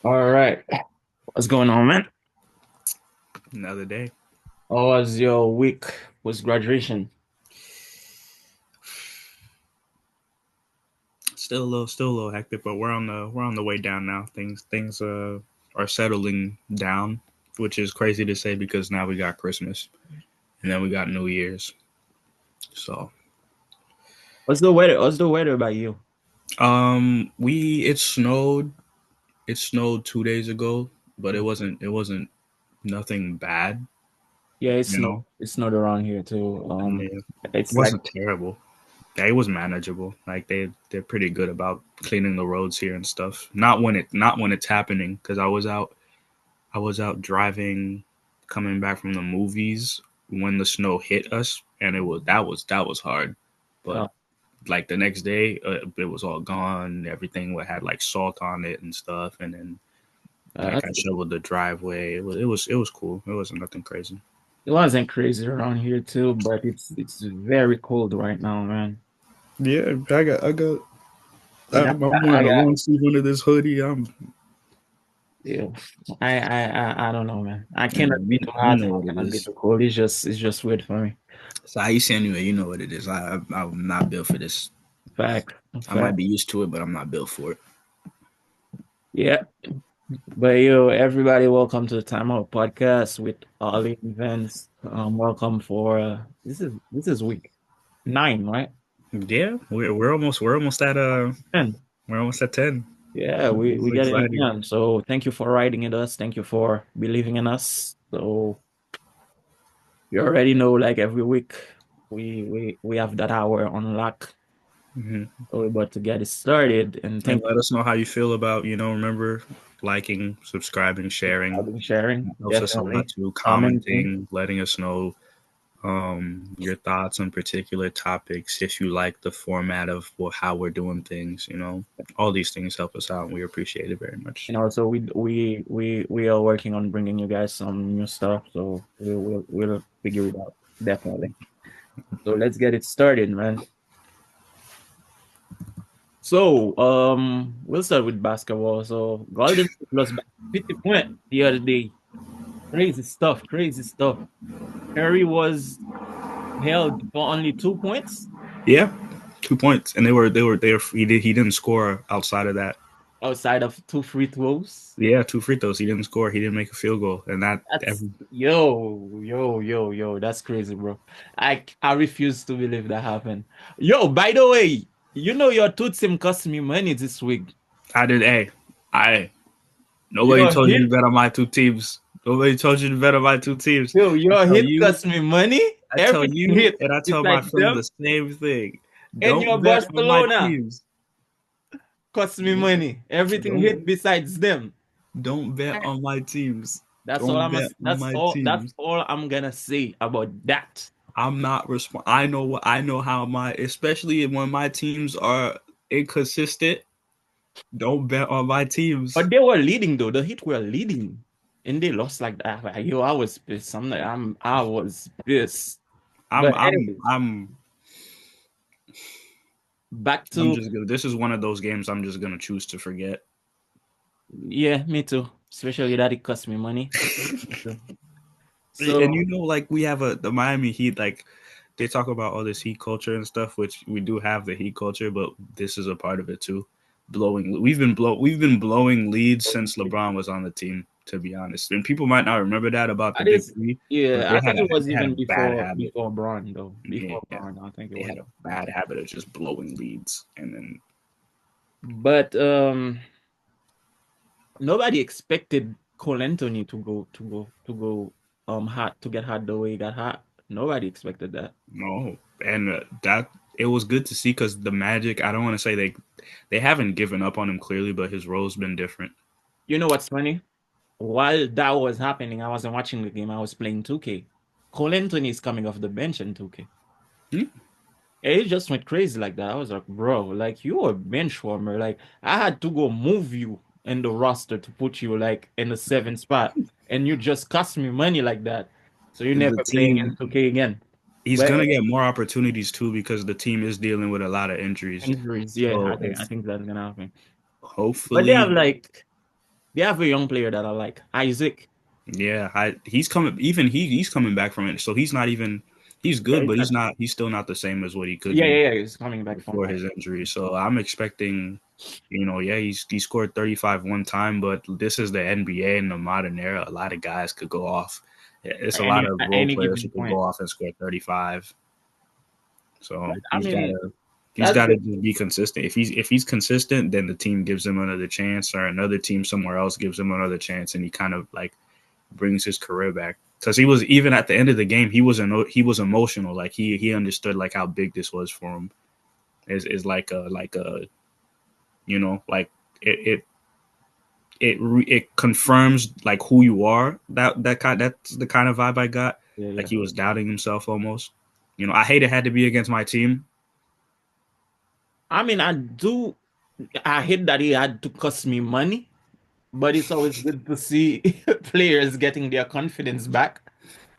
All right. What's going on, man? Another day. How was your week post graduation? Still a little hectic, but we're on the way down now. Things are settling down, which is crazy to say because now we got Christmas and then we got New Year's. So, What's the weather? What's the weather by you? we it snowed 2 days ago, but it wasn't nothing bad, Yeah, you know. it's not around here too. Yeah, it It's like wasn't terrible. Yeah, it was manageable. Like they're pretty good about cleaning the roads here and stuff. Not when it's happening because I was out driving, coming back from the movies when the snow hit us, and that was hard. But uh, like the next day, it was all gone. Everything had like salt on it and stuff, and then like I that's, shoveled the driveway. It was cool. It wasn't nothing crazy. it wasn't crazy around here too, but it's very cold right now, man. Yeah, And I'm wearing a long sleeve under this hoodie. yeah, I don't know, man. I You cannot be too you hot. know I what it cannot be is. too cold. It's just weird for me. So how you say anyway? You know what it is. I'm not built for this. Fact, I might fact. be used to it, but I'm not built for it. Yeah. But yo, everybody, welcome to the TimeOut podcast with Oli Vens. Welcome for this is week 9, right? Yeah, we're almost at 10. we're almost at 10. Yeah, we It's we get it exciting. done. So thank you for riding in us. Thank you for believing in us. So you already know, like every week, we have that hour on lock. Hmm. So we're about to get it started. And And thank let us know how you feel about, remember liking, subscribing, you sharing. for sharing, Helps us a lot definitely. too. Commenting. Commenting, letting us know your thoughts on particular topics. If you like the format of how we're doing things, all these things help us out, and we appreciate it very much. And also we are working on bringing you guys some new stuff, so we'll figure it out definitely. So let's get it started, man. So we'll start with basketball. So Golden State lost by 50 points the other day. Crazy stuff, crazy stuff. Curry was held for only 2 points Yeah, 2 points, and they were he didn't score outside of that. outside of two free throws. Yeah, two free throws. He didn't score. He didn't make a field goal, and that That's every yo. That's crazy, bro. I refuse to believe that happened. Yo, by the way, you know your two team cost me money this week. I did. I nobody Your told you to hit, bet on my two teams. Nobody told you to bet on my two teams. I your tell hit you, cost me money. I tell Everything you, hit and I tell my besides friends the them, same thing. and Don't your bet on my Barcelona teams. cost me money. Everything hit Don't besides them. don't bet on my teams. That's all Don't I'm. bet on my That's teams. all I'm gonna say about that. I'm not I know I know how especially when my teams are inconsistent. Don't bet on my teams. But they were leading though. The Heat were leading, and they lost like that. Like, yo, I was pissed. I was pissed. I'm But I'm anyways, I'm back I'm to just gonna. This is one of those games I'm just gonna choose to forget. yeah, me too. Especially that it cost me money. And So like we have the Miami Heat, like they talk about all this Heat culture and stuff, which we do have the Heat culture, but this is a part of it too. We've been blowing leads since LeBron was on the team. To be honest, and people might not remember that about the that Big is Three, but yeah. I think it was they had a even bad habit. before Braun though. Yeah, Before Braun, I think it they was. had a bad habit of just blowing leads, and then But nobody expected Cole Anthony to go hot to get hot the way he got hot. Nobody expected that. no, and that it was good to see because the Magic. I don't want to say they haven't given up on him clearly, but his role's been different. You know what's funny? While that was happening, I wasn't watching the game. I was playing 2K. Cole Anthony is coming off the bench in 2K. Hmm? It just went crazy like that. I was like, bro, like you a bench warmer. Like I had to go move you in the roster to put you like in the seventh spot, and you just cost me money like that. So you're The never playing in team 2K again. he's But gonna get more opportunities too because the team is dealing with a lot of injuries. injuries, yeah, So I if think that's gonna happen. But they have hopefully like They have a young player that I like, Isaac. Yeah, he's coming. Even he's coming back from it, so he's not even. He's Yeah, good, but he's not. He's still not the same as what he could yeah, be yeah, yeah. He's coming back from before that. his injury. So I'm expecting, yeah, he scored 35 one time, but this is the NBA in the modern era. A lot of guys could go off. It's a lot Any of at role any players who given could point. go off and score 35. But So I mean, he's that's got to good. just be consistent. If he's consistent, then the team gives him another chance, or another team somewhere else gives him another chance, and he kind of like brings his career back. Because he was even at the end of the game, he was emotional. Like he understood like how big this was for him. Is like a like it it confirms like who you are. That's the kind of vibe I got. Yeah, Like yeah. he was doubting himself almost. I hate it had to be against my team. I mean, I do. I hate that he had to cost me money, but it's always good to see players getting their confidence back.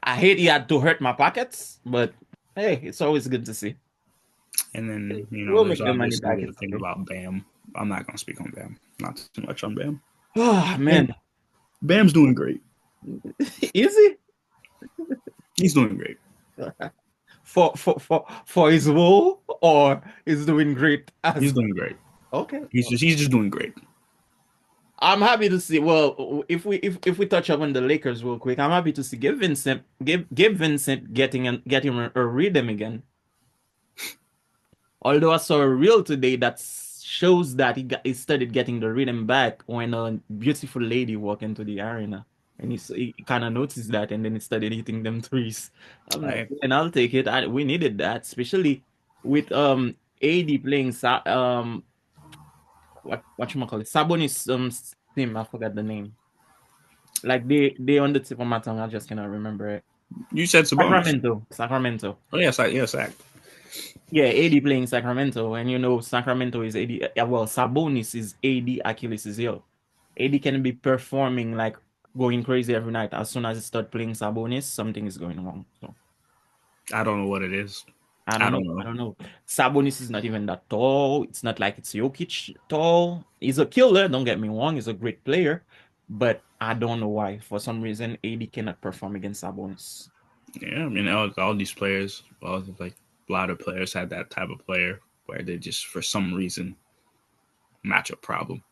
I hate he had to hurt my pockets, but hey, it's always good to see. And then We'll there's make the money obviously back. the It's thing okay. about Bam. I'm not gonna speak on Bam. Not too much on Bam. Oh Bam, man, Bam's doing great. easy He's doing great. for his role, or he's doing great He's as doing great. okay. He's just doing great. I'm happy to see. Well, if we touch up on the Lakers real quick, I'm happy to see Gabe Vincent getting a rhythm again. Although I saw a reel today that shows that he started getting the rhythm back when a beautiful lady walked into the arena, and he kind of noticed that, and then he started hitting them threes. I'm like, I and I'll take it. We needed that, especially with AD playing what you call it, Sabonis team. I forgot the name. Like they on the tip of my tongue. I just cannot remember it. You said Sabonis. Sacramento. Oh yes, I. Yeah, AD playing Sacramento, and Sacramento is AD. Well, Sabonis is AD Achilles' heel. AD can be performing like going crazy every night. As soon as he start playing Sabonis, something is going wrong. So I don't know what it is. I I don't know. don't I know. don't know. Sabonis is not even that tall. It's not like it's Jokic tall. He's a killer. Don't get me wrong. He's a great player, but I don't know why. For some reason, AD cannot perform against Sabonis. Yeah, I mean, all these players, like a lot of players had that type of player where they just for some reason matchup problem,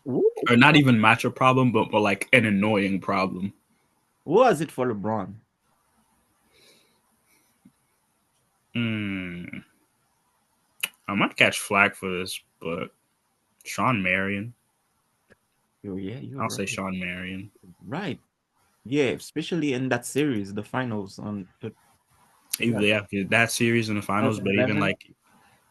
Who, or not even matchup problem, but like an annoying problem. who was it for LeBron? Hmm. I might catch flack for this, but Sean Marion. Oh yeah, you're I'll right. say Sean Marion. Right. Yeah, especially in that series, the finals on Even that yeah, that series in the finals, but even 2011. like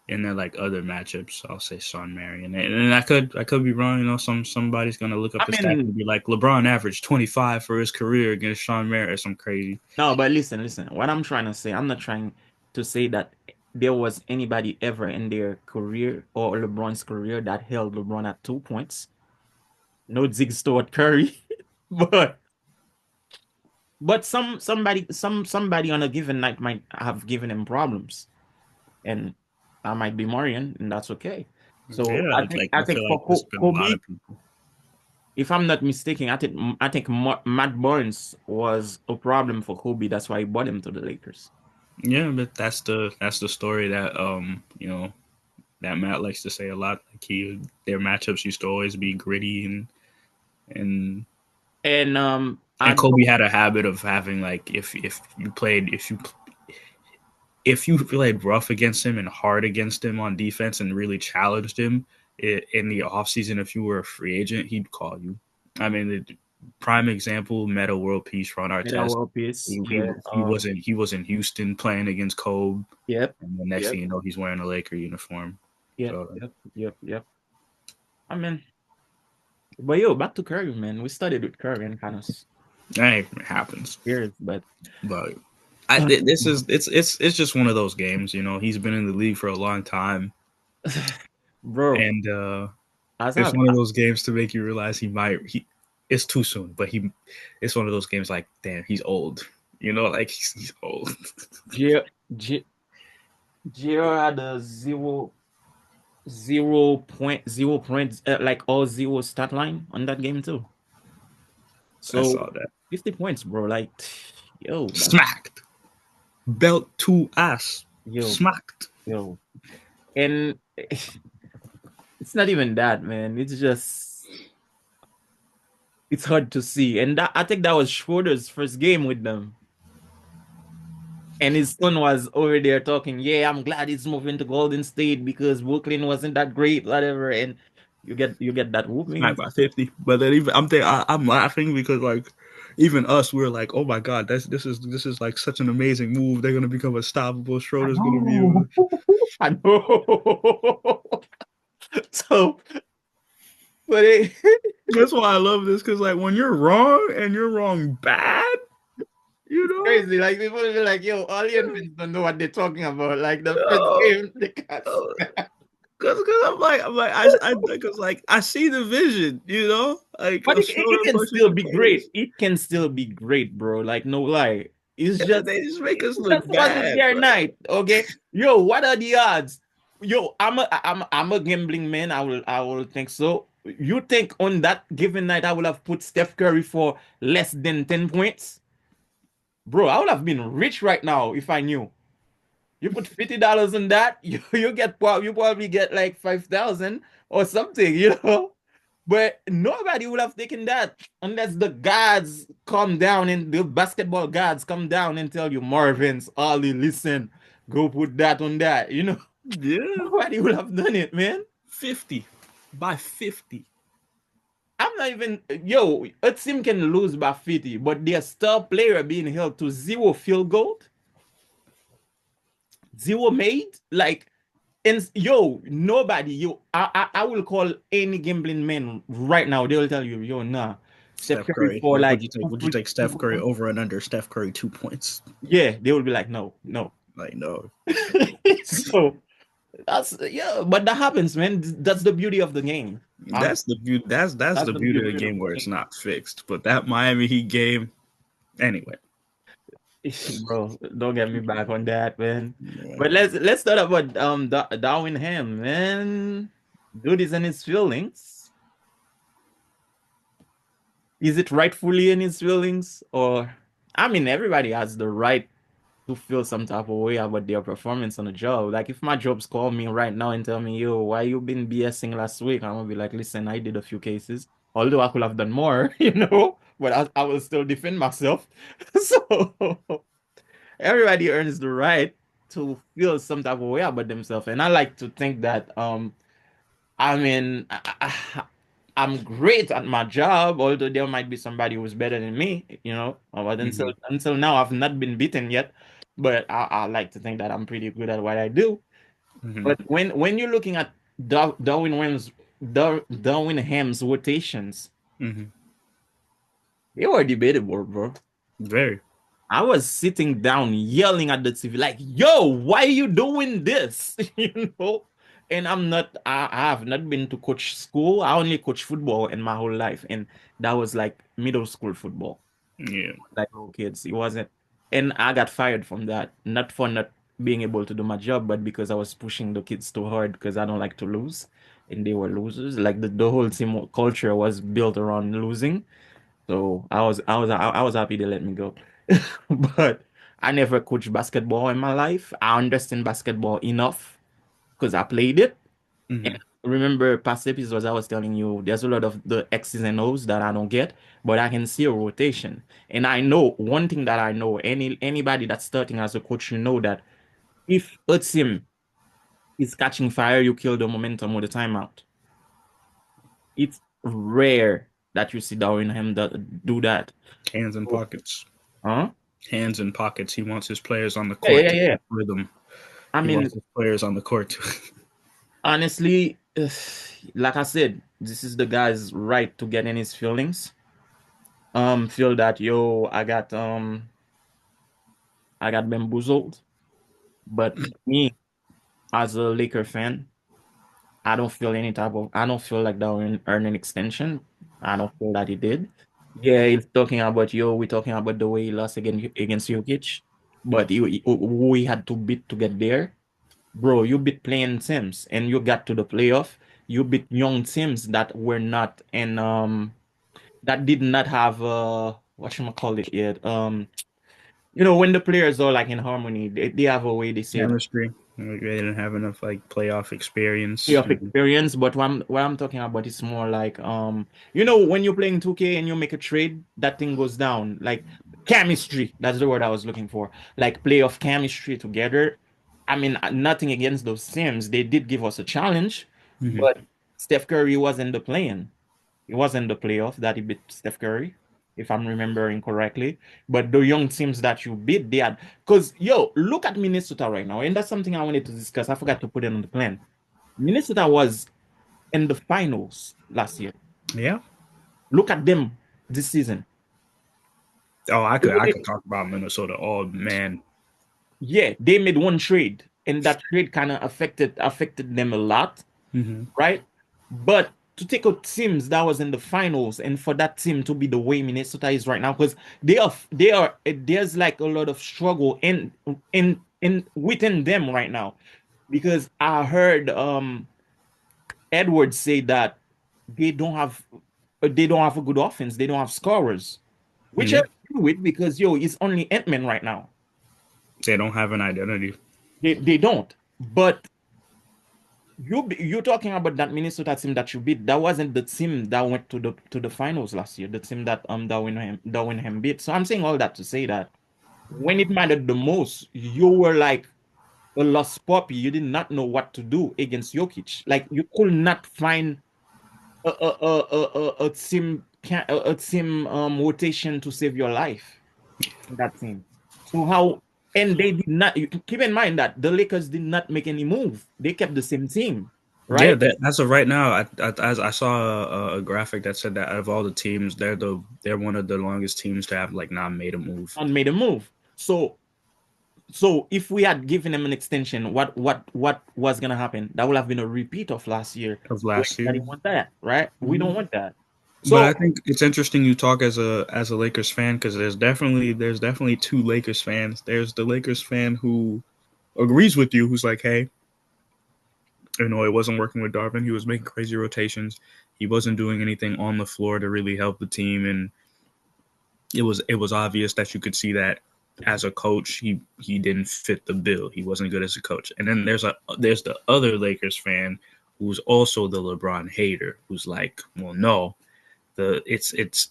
in their like other matchups, I'll say Sean Marion. And I could be wrong. Somebody's gonna look up I the stats mean, and be like LeBron averaged 25 for his career against Sean Marion or some crazy. no, but listen. What I'm trying to say, I'm not trying to say that there was anybody ever in their career or LeBron's career that held LeBron at 2 points. No Zig Stewart Curry, but somebody on a given night might have given him problems, and that might be Marion, and that's okay. So Yeah, I it's think like I I think feel like for there's been a lot Kobe, of people. if I'm not mistaken, I think Matt Barnes was a problem for Kobe. That's why he brought him to the Lakers. Yeah, but that's the story that that Matt likes to say a lot. Like their matchups used to always be gritty and And and I Kobe don't, had a habit of having like if you played rough against him and hard against him on defense and really challenged him in the offseason, if you were a free agent, he'd call you. I mean, the prime example, Meta World Peace, Ron made a Artest. world peace. He Yeah. was in Houston playing against Kobe, Yep. and the next Yep. thing you know, he's wearing a Laker uniform. Yep. So Yep. Yep. Yep. I mean, but yo, back to Curry, man. We started with Curry and kind of hey, it happens. years, but But this is it's just one of those games. He's been in the league for a long time, bro, and as it's I've one of those games to make you realize he it's too soon, but it's one of those games like damn, he's old. Like he's old. Gio, Gio had a zero. 0.0 points, like all zero stat line on that game too. I So saw that. 50 points, bro. Like, yo, that, Smacked. Belt to ass. yo, Smacked. yo. And it's not even that, man. It's just it's hard to see. And that, I think that was Schroeder's first game with them. And his son was over there talking, yeah, I'm glad he's moving to Golden State because Brooklyn wasn't that great, whatever. And you get that Smacked whooping. by 50. But then even I'm laughing because like even us we're like, oh my god, this is like such an amazing move. They're gonna become unstoppable. I Schroeder's gonna be able know. I know. So, but it, That's why I love this because like when you're wrong and you're wrong bad, you it's know, crazy. Like people will be like, yo, Oli Vens don't know what they're talking about. Like the first no, game, they got no. smacked. Cause cause like I see the vision, you know, like But a it Schroeder can versus still the be great. Cavs. It can still be great, bro. Like no lie. It's Yeah, just they just make it us look just wasn't bad, their bro. night. Okay. Yo, what are the odds? Yo, I'm a gambling man. I will think so. You think on that given night I would have put Steph Curry for less than 10 points? Bro, I would have been rich right now if I knew. You put $50 on that, you probably get like 5,000 or something, you know. But nobody would have taken that unless the gods come down and the basketball gods come down and tell you, Marvin's, Ollie, listen, go put that on that. You know, Yeah, nobody would have done it, man. 50 by 50. I'm not even, yo, a team can lose by 50, but their star player being held to zero field goal, zero made, like, and yo, nobody, I will call any gambling man right now. They will tell you, yo, nah, Steph Steph Curry Curry. for Would like you take? two, Would you three, take Steph Curry two. over and under Steph Curry 2 points? Yeah, they will be like, no, no. Like no. So that's yeah, but that happens, man. That's the beauty of the game. Um, That's the beauty. That's that's the the beauty of the beauty of game where the it's game, not fixed. But that Miami Heat game, anyway. bro. Don't get me back on that, man. Yeah. But let's talk about Darwin Ham, man. Dude is in his feelings. Is it rightfully in his feelings, or I mean, everybody has the right to feel some type of way about their performance on the job. Like if my jobs call me right now and tell me, yo, why you been BSing last week? I'm gonna be like, listen, I did a few cases, although I could have done more, but I will still defend myself. So everybody earns the right to feel some type of way about themselves. And I like to think that I mean, I'm great at my job, although there might be somebody who's better than me, But until Hmm. until now, I've not been beaten yet. But I like to think that I'm pretty good at what I do. Hmm. But when you're looking at Darwin Ham's rotations, Hmm. they were debatable, bro. Very. I was sitting down yelling at the TV, like, yo, why are you doing this? You know? And I have not been to coach school. I only coach football in my whole life. And that was like middle school football, Yeah. like little kids. It wasn't, and I got fired from that, not for not being able to do my job, but because I was pushing the kids too hard because I don't like to lose. And they were losers. Like the whole team culture was built around losing. So I was happy they let me go. But I never coached basketball in my life. I understand basketball enough because I played it. And Hmm. remember past episodes I was telling you there's a lot of the X's and O's that I don't get, but I can see a rotation. And I know one thing that I know, anybody that's starting as a coach, you know that if a team is catching fire, you kill the momentum with a timeout. It's rare that you see Darwin Ham do that. Hands in So, pockets. huh? Hands in pockets. He wants his players on the Yeah, court yeah, to yeah. keep rhythm. I He wants mean, his players on the court to. honestly, like I said, this is the guy's right to get in his feelings. Feel that yo, I got bamboozled. But me, as a Laker fan, I don't feel like that will earn an extension. I don't feel that he did. Yeah, he's talking about yo, we're talking about the way he lost against Jokic, but we had to beat to get there. bro, you beat playing teams and you got to the playoff. You beat young teams that were not in that did not have what should I call it yet? When the players are like in harmony, they have a way they say it, Chemistry. Like, they didn't have enough like playoff experience. of experience, but what I'm talking about is more like when you're playing 2K and you make a trade, that thing goes down. Like chemistry, that's the word I was looking for. Like playoff chemistry together. I mean, nothing against those teams. They did give us a challenge, Mm-hmm. but Steph Curry wasn't the playing. It wasn't the playoff that he beat Steph Curry, if I'm remembering correctly. But the young teams that you beat, they had because look at Minnesota right now, and that's something I wanted to discuss. I forgot to put it on the plan. Minnesota was in the finals last year. Yeah. Look at them this season. Oh, I could talk about Minnesota. Oh man. Yeah, they made one trade, and that trade kind of affected them a lot, Mm-hmm. right? But to take out teams that was in the finals, and for that team to be the way Minnesota is right now, because there's like a lot of struggle in within them right now. Because I heard Edwards say that they don't have they don't have a good offense. They don't have scorers, which I Yeah. agree with because it's only Ant-Man right now. They don't have an identity. They don't. But you're talking about that Minnesota team that you beat. That wasn't the team that went to the finals last year. The team that Darwin Ham beat. So I'm saying all that to say that when it mattered the most, you were like a lost puppy. You did not know what to do against Jokic. Like you could not find a team rotation to save your life in that team. So how and they did not you keep in mind that the Lakers did not make any move. They kept the same team, Yeah, right? as of right now, I saw a graphic that said that out of all the teams, they're one of the longest teams to have like not made a move And made a move. So if we had given them an extension, what was gonna happen? That would have been a repeat of last year. of We last year. don't want that, right? We Hmm. don't want that. But I So think it's interesting you talk as a Lakers fan because there's definitely two Lakers fans. There's the Lakers fan who agrees with you, who's like, hey, it wasn't working with Darvin. He was making crazy rotations. He wasn't doing anything on the floor to really help the team, and it was obvious that you could see that as a coach he didn't fit the bill. He wasn't good as a coach. And then there's the other Lakers fan who's also the LeBron hater who's like, well, no, it's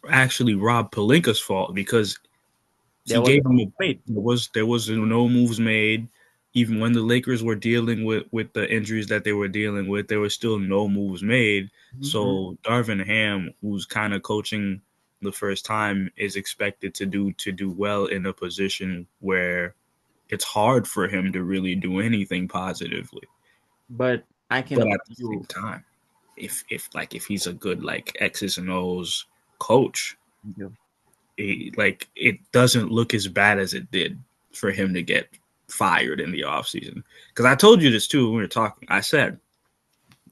actually Rob Pelinka's fault because he there was gave him wait. there was no moves made. Even when the Lakers were dealing with the injuries that they were dealing with, there were still no moves made. Mhm. So Darvin Ham, who's kind of coaching the first time, is expected to do well in a position where it's hard for him to really do anything positively. But I can But agree at the with same you. time, if he's a good like X's and O's coach, it doesn't look as bad as it did for him to get fired in the offseason. Because I told you this too when we were talking. I said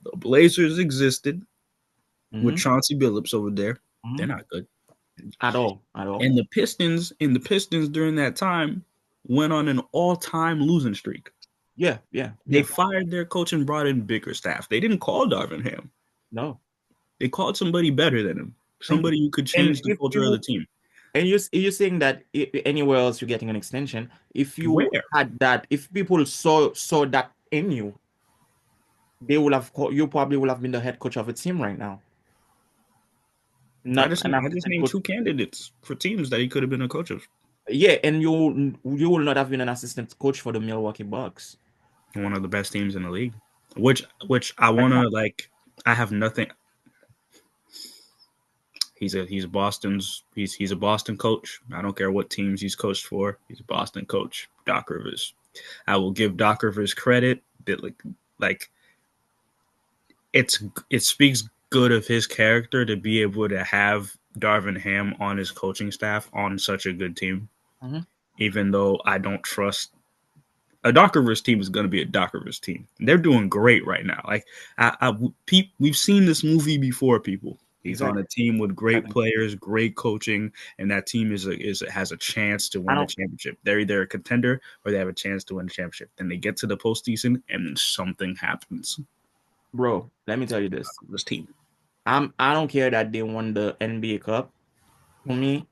the Blazers existed with Mhm. Chauncey Billups over there. They're Mhm. not good. At all. And the Pistons during that time went on an all-time losing streak. Yeah, yeah, They yeah. fired their coach and brought in bigger staff. They didn't call Darvin Ham. No. They called somebody better than him. Thank you. Somebody who could And change the if culture of you the team. and you're saying that anywhere else you're getting an extension, if you Where? had that, if people saw that in you, they will have you probably will have been the head coach of a team right now, I not just an I just assistant named coach. two candidates for teams that he could have been a coach of. Yeah, and you will not have been an assistant coach for the Milwaukee Bucks One of the best teams in the league. Which I right now. wanna like. I have nothing. He's a Boston coach. I don't care what teams he's coached for. He's a Boston coach. Doc Rivers. I will give Doc Rivers credit that like it's it speaks good of his character to be able to have Darvin Ham on his coaching staff on such a good team. Mhm. Even though I don't trust a Doc Rivers team is going to be a Doc Rivers team. They're doing great right now. Like we've seen this movie before, people. He's on exactly. a team with great Exactly. players, great coaching, and that team has a chance to I win a don't, championship. They're either a contender or they have a chance to win a championship. Then they get to the postseason, and then something happens bro. Let me tell you this. with this team. I don't care that they won the NBA Cup. For me,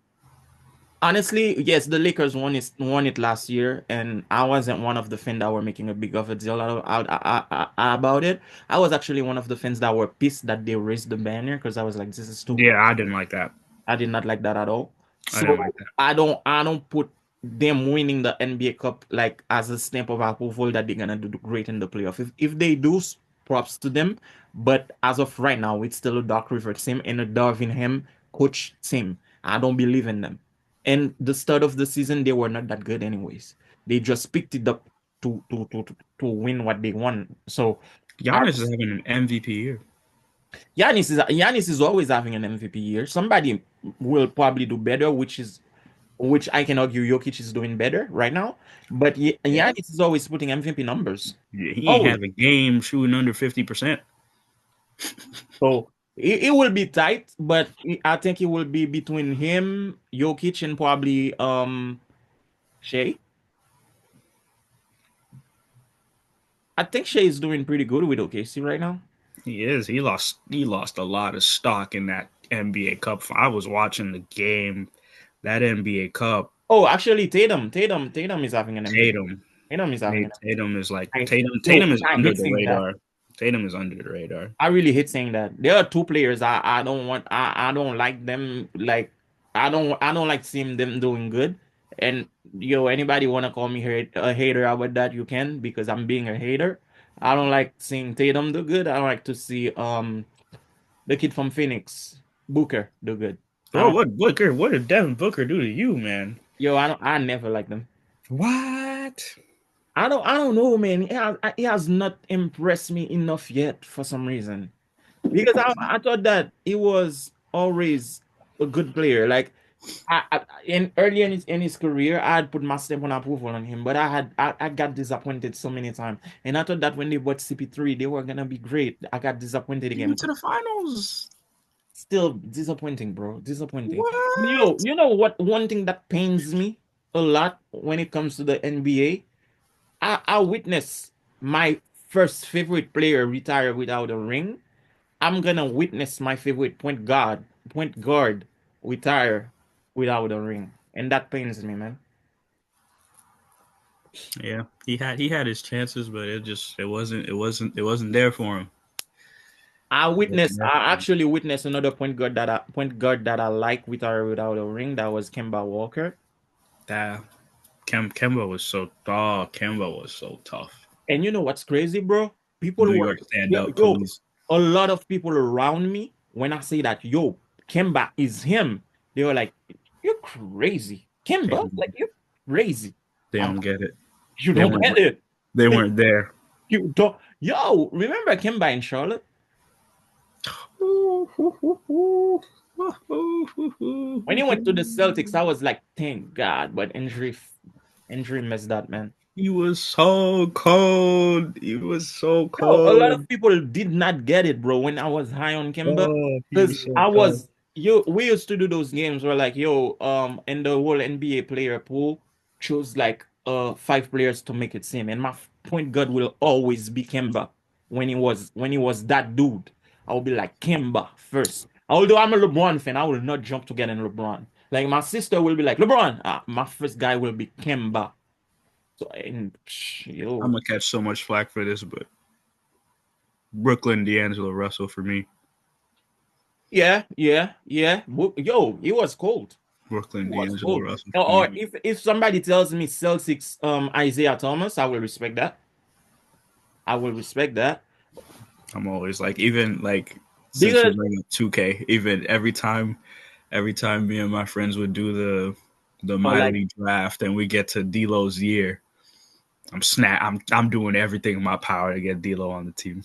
honestly, yes, the Lakers won it last year, and I wasn't one of the fans that were making a big of a deal about it. I was actually one of the fans that were pissed that they raised the banner because I was like, this is stupid. Yeah, I didn't like that. I did not like that at all. I didn't So like that. I don't put them winning the NBA Cup like as a stamp of approval that they're gonna do great in the playoff. If they do, props to them. But as of right now, it's still a Dark River team and a Darvin Ham coach team. I don't believe in them. And the start of the season, they were not that good anyways. They just picked it up to win what they won. So I Giannis is having an MVP year. Giannis is always having an MVP year. Somebody will probably do better, which I can argue Jokic is doing better right now. But Yeah, Giannis is always putting MVP numbers. he ain't Always. have a game shooting under 50%. So it will be tight, but I think it will be between him, Jokic, and probably Shea. I think Shea is doing pretty good with OKC right now. He is. He lost a lot of stock in that NBA Cup. I was watching the game. That NBA Cup, Oh, actually, Tatum is having an MVP. Tatum. Tatum is having an Tatum is like MVP. Tatum Yo, is I under hate the saying that. radar. Tatum is under the radar. I really hate saying that. There are two players I don't want. I don't like them. Like I don't like seeing them doing good. And anybody wanna call me a hater about that? You can because I'm being a hater. I don't like seeing Tatum do good. I like to see the kid from Phoenix, Booker, do good. I Bro, don't. what Booker? What did Devin Booker do to you, man? I don't. I never like them. What? I don't know, man. He has not impressed me enough yet for some reason. Because I thought that he was always a good player. Like in early in his career, I had put my stamp on approval on him, but I got disappointed so many times. And I thought that when they bought CP3, they were gonna be great. I got disappointed He again. went to the finals. Still disappointing, bro. Disappointing. What? You know what? One thing that pains me a lot when it comes to the NBA, I witnessed my first favorite player retire without a ring. I'm gonna witness my favorite point guard retire without a ring, and that pains me, man. Yeah, he had his chances, but it wasn't there for him. It wasn't there I for him. actually witnessed another point guard that I like retire without a ring. That was Kemba Walker. That Kemba was so tough. And you know what's crazy, bro? People New were York stand yo, up yo, police. a lot of people around me when I say that, yo, Kemba is him. They were like, "You're crazy, They Kemba. Like don't, you're crazy." they I'm don't like, get it. you They don't weren't get it. they weren't there. You don't. Yo, remember Kemba in Charlotte? When he went to the Celtics, I was like, thank God, but injury messed that man. He was so cold. He was so Yo, a lot cold. of people did not get it, bro, when I was high on Kemba. Oh, he Because was so tough. we used to do those games where like, in the whole NBA player pool, choose like 5 players to make it seem. And my point guard will always be Kemba when he was that dude. I will be like Kemba first. Although I'm a LeBron fan, I will not jump to get in LeBron. Like my sister will be like, LeBron, my first guy will be Kemba. So and I'm yo. gonna catch so much flack for this, but Brooklyn D'Angelo Russell for me. Yeah, yeah, yeah. Yo, he was cold. He Brooklyn was D'Angelo cold. Russell for Or me. if somebody tells me Celtics Isaiah Thomas, I will respect that. I will respect that. I'm always like, even like since we Because bring up 2K, even every time me and my friends would do the minor like league draft and we get to D'Lo's year, I'm doing everything in my power to get D'Lo on the team.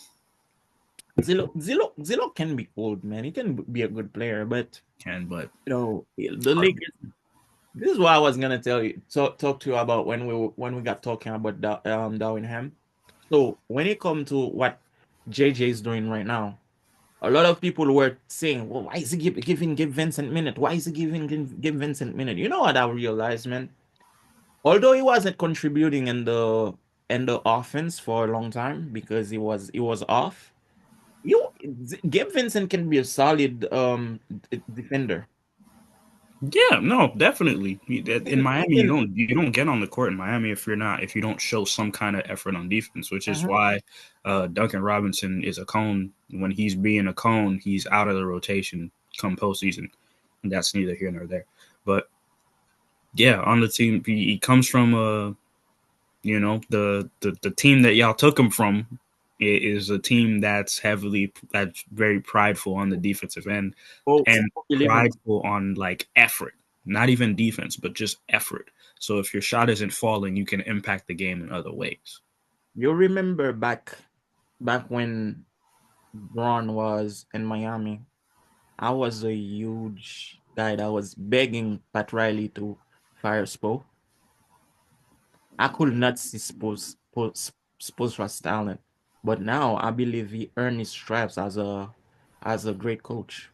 Zillow can be cold, man. He can be a good player, but But the Lakers. This is what I was gonna tell you, talk to you about when we got talking about Darwin Ham. So when it comes to what JJ is doing right now, A lot of people were saying, "Well, why is he giving give Vincent minute? Why is he giving give Vincent minute?" You know what I realized, man? Although he wasn't contributing in the offense for a long time because he was off. You Gabe Vincent can be a solid defender. Yeah, no, definitely. In He Miami, can. you don't get on the court in Miami if you don't show some kind of effort on defense, which is Mhm. why Duncan Robinson is a cone. When he's being a cone, he's out of the rotation come postseason. And that's neither here nor there. But yeah, on the team, he comes from the team that y'all took him from is a team that's very prideful on the defensive end Oh, and Oli Vens. prideful on like effort, not even defense, but just effort. So if your shot isn't falling, you can impact the game in other ways. You remember back when Braun was in Miami? I was a huge guy that was begging Pat Riley to fire Spo. I could not see Spo's talent, but now I believe he earned his stripes as a great coach.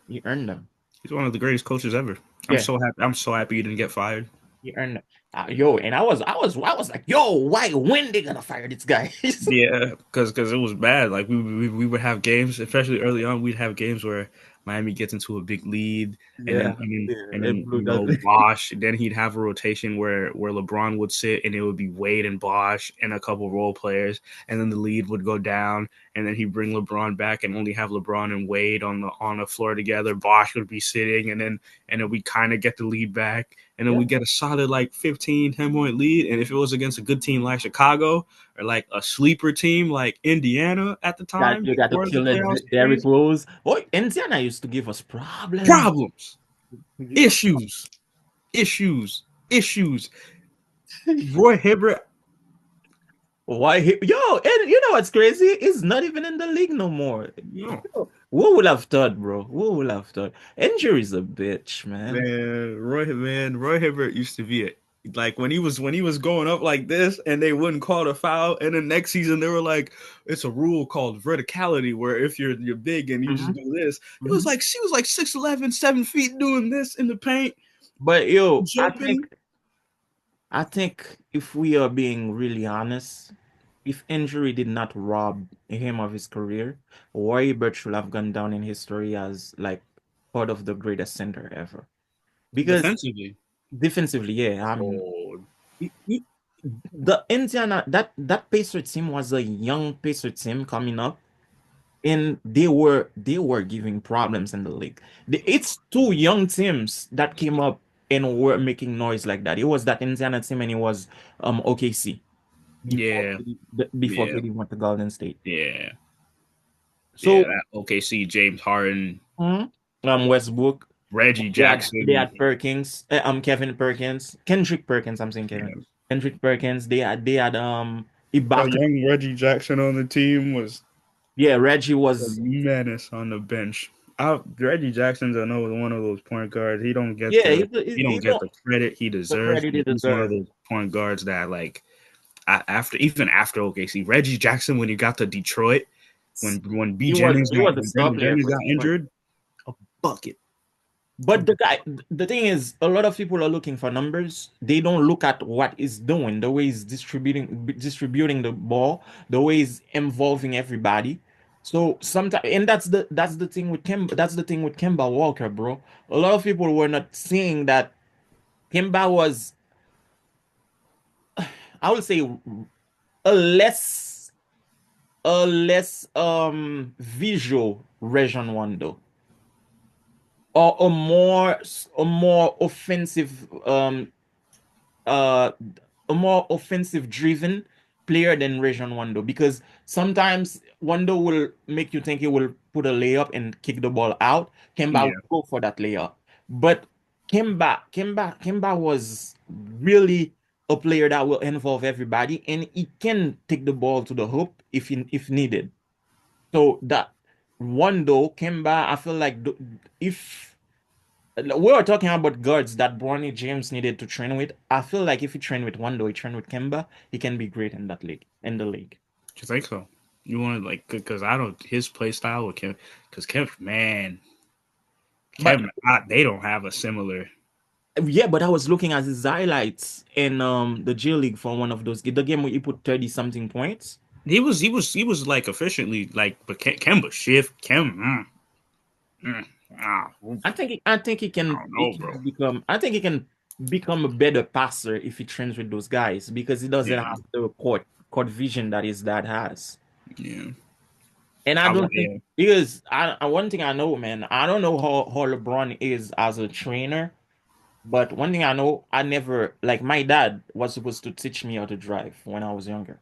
He earned them. He's one of the greatest coaches ever. Yeah, I'm so happy he didn't get fired. he earned them. Yo, and I was like, yo, why? When they gonna fire this guy? Yeah, because it was bad. Like we would have games, especially early on. We'd have games where Miami gets into a big lead, Yeah, yeah, and it then blew that. Bosh. Then he'd have a rotation where LeBron would sit, and it would be Wade and Bosh and a couple role players, and then the lead would go down, and then he'd bring LeBron back and only have LeBron and Wade on the floor together. Bosh would be sitting, and then we kind of get the lead back, and then Yeah, we get a solid like 10-point lead. And if it was against a good team like Chicago or like a sleeper team like Indiana at the that time you got to before the kill it, playoff Derrick series. Rose. Oh, Indiana used to give us problems. Problems, issues, issues. Roy Hibbert, Why yo, and you know what's crazy? He's not even in the league no more. no Who would have thought, bro? Who would have thought? Injury's a bitch, man. Roy Hibbert used to be it. Like when he was going up like this, and they wouldn't call the foul, and then next season they were like, it's a rule called verticality, where if you're big and you just Hmm. do this, it was Hmm. like she was like 6'11", 7 feet doing this in the paint, But yo, jumping. I think if we are being really honest, if injury did not rob him of his career, Roy Hibbert should have gone down in history as like part of the greatest center ever. Because Defensively. defensively, yeah, Oh, he- the Indiana that Pacer team was a young Pacer team coming up, and they were giving problems in the league. It's two young teams that came up and were making noise like that. It was that Indiana team and it was OKC yeah, before yeah, KD went to Golden State. yeah, yeah. So That OKC, James Harden, mhm, Westbrook, Reggie they Jackson. had Perkins, Kevin Perkins, Kendrick Perkins. I'm saying Kevin Yeah. Kendrick Perkins. They had A Ibaka. young Reggie Jackson on the team was Yeah, Reggie a was. menace on the bench. Reggie Jackson's another one of those point guards. Yeah, He don't he get don't the credit he the deserves. credit he But he's one of deserves. those point guards that like after OKC, Reggie Jackson when he got to Detroit, He was a when star Brendan player Jennings for got Detroit. injured, a bucket. But the thing is, a lot of people are looking for numbers. They don't look at what he's doing, the way he's distributing the ball, the way he's involving everybody. So sometimes, and that's the thing with Kemba Walker, bro. A lot of people were not seeing that Kemba was, I would say, a less visual Rajon Rondo, or a more offensive uh a more offensive driven player than Rajon Wando, because sometimes Wando will make you think he will put a layup and kick the ball out. Kemba Yeah, will go for that layup. But Kemba was really a player that will involve everybody, and he can take the ball to the hoop if needed. So that Wando, Kemba, I feel like if we were talking about guards that Bronny James needed to train with. I feel like if he train with Wando, he train with Kemba, he can be great in that league, in the league. you think so? You want to like because I don't his play style with Kim because Kim man But Kevin they don't have a similar. yeah, but I was looking at his highlights in the J League for one of those the game where he put 30 something points. He was like efficiently like but Kemba shift Kim. Ah, I think I don't know, he bro. can become I think he can become a better passer if he trains with those guys because he doesn't Yeah, have the court vision that his dad has. yeah. And I I don't think yeah. because one thing I know, man, I don't know how LeBron is as a trainer, but one thing I know, I never like my dad was supposed to teach me how to drive when I was younger.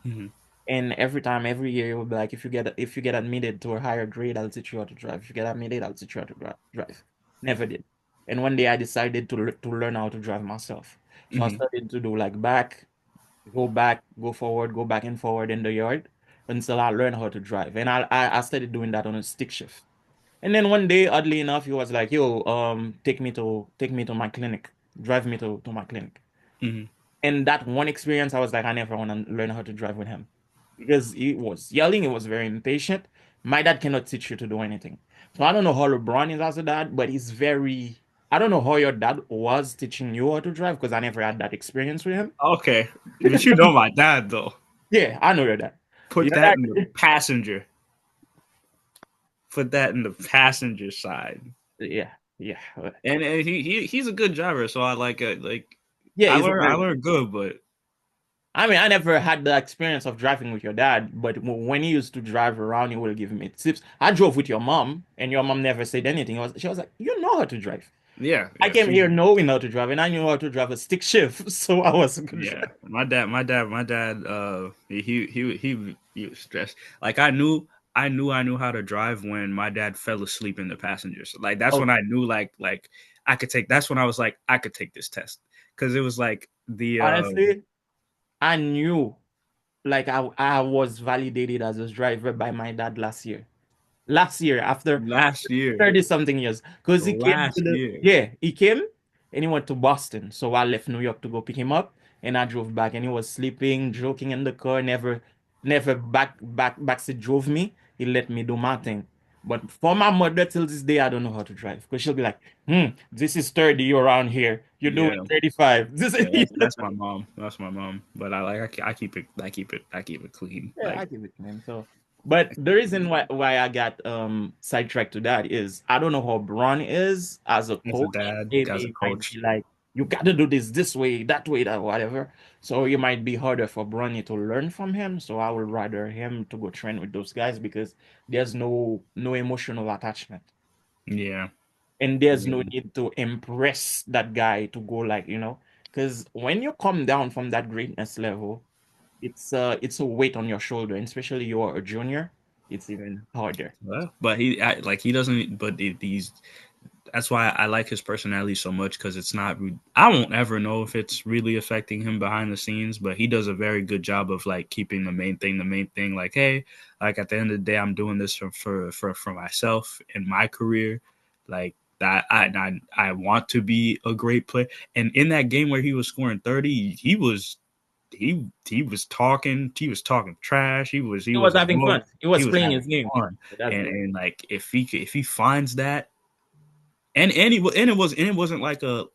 Mhm, And every time, every year, it would be like, if you get admitted to a higher grade, I'll teach you how to drive. If you get admitted, I'll teach you how to drive. Never did. And one day I decided to learn how to drive myself. So I mhm, started to do like back, go forward, go back and forward in the yard until I learned how to drive. And I started doing that on a stick shift. And then one day, oddly enough, he was like, "Yo, take me to my clinic, drive me to my clinic." mhm. And that one experience, I was like, I never want to learn how to drive with him because he was yelling. He was very impatient. My dad cannot teach you to do anything. So I don't know how LeBron is as a dad, but he's very. I don't know how your dad was teaching you how to drive because I never had that experience with him. Okay, but you know my dad though. Yeah, I know your dad. Put Your that in the dad. passenger. Put that in the passenger side. Yeah, yeah, And he's a good driver, so I like it. Like yeah. I He's a learned I very. learned good, but I mean, I never had the experience of driving with your dad, but when he used to drive around, he would give me tips. I drove with your mom, and your mom never said anything. She was like, "You know how to drive." yeah, I yeah, came she here knowing how to drive, and I knew how to drive a stick shift, so I was a good yeah. driver. My dad. He was stressed. Like I knew how to drive when my dad fell asleep in the passenger. So like that's when Okay. I knew like I could take. That's when I was like I could take this test because it was like the Honestly, I knew like I was validated as a driver by my dad last year. Last year, after last year, 30 something years, because he came to last the year. yeah, he came and he went to Boston. So I left New York to go pick him up, and I drove back, and he was sleeping, joking in the car, never backseat drove me. He let me do my thing. But for my mother till this day, I don't know how to drive because she'll be like, this is 30 around here. You're doing Yeah, 35. This is yeah. That's my mom. That's my mom. But I keep it. I keep it clean. Yeah, Like I give it to him. So, but I the keep it reason clean. why I got sidetracked to that is I don't know how Braun is as a As a coach. dad, as a Maybe it might coach. be like you got to do this way, that way, that whatever. So it might be harder for Bronny to learn from him. So I would rather him to go train with those guys because there's no emotional attachment. Yeah. And there's no Yeah. need to impress that guy to go like, because when you come down from that greatness level, it's a weight on your shoulder, and especially you're a junior, it's even harder. Well, but he doesn't. But he's that's why I like his personality so much because it's not. I won't ever know if it's really affecting him behind the scenes, but he does a very good job of like keeping the main thing the main thing. Like, hey, like at the end of the day, I'm doing this for myself and my career. Like that, I want to be a great player. And in that game where he was scoring 30, he was talking trash. He He was was having annoyed. fun. He He was was playing having his game. fun. So that's good. And like if he finds that and it wasn't like a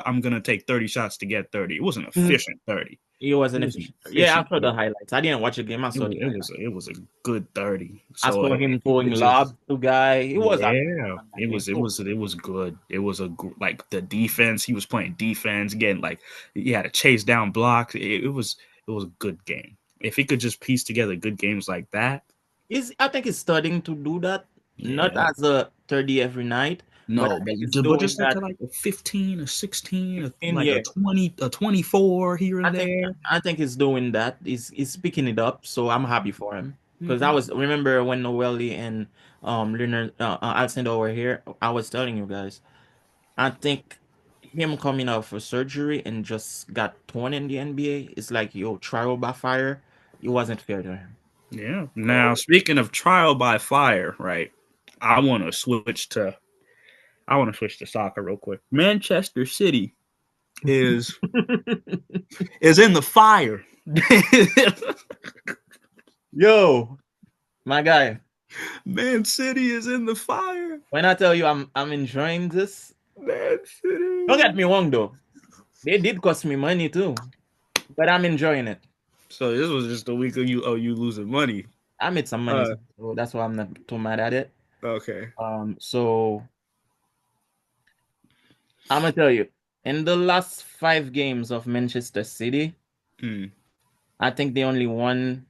I'm gonna take 30 shots to get 30. It wasn't Mhm. efficient 30. He was It an was an efficient. Yeah, I efficient saw the 30. highlights. I didn't watch the game. I saw the highlights. It was a good 30. I So saw him he throwing could just lobs to guy. He was having yeah, fun that game. Oh, it was good. It was like the defense. He was playing defense again. Like he had to chase down blocks. It was a good game. If he could just piece together good games like that, I think he's starting to do that. Not yeah. as a 30 every night, but I No, think he's but doing just like that to like a 15, a 16, 15 like a years. 20, a 24 here I and think there. I think he's doing that. He's picking it up, so I'm happy for him. Because I Mhm. was remember when Noelle and Leonard Alcindor were here, I was telling you guys, I think him coming out for surgery and just got torn in the NBA is like trial by fire. It wasn't fair to him. Yeah. Now, So speaking of trial by fire, right? I want to switch to soccer real quick. Manchester City is is in the fire. yo. My guy, Man City is in the fire. when I tell you I'm enjoying this, Man don't get City. me wrong though. They did cost me money too, but I'm enjoying it. So this was just a week of you losing money. I made some money, Uh, so that's why I'm not too mad at it. okay. So I'm gonna tell you, in the last 5 games of Manchester City, Hmm. I think they only won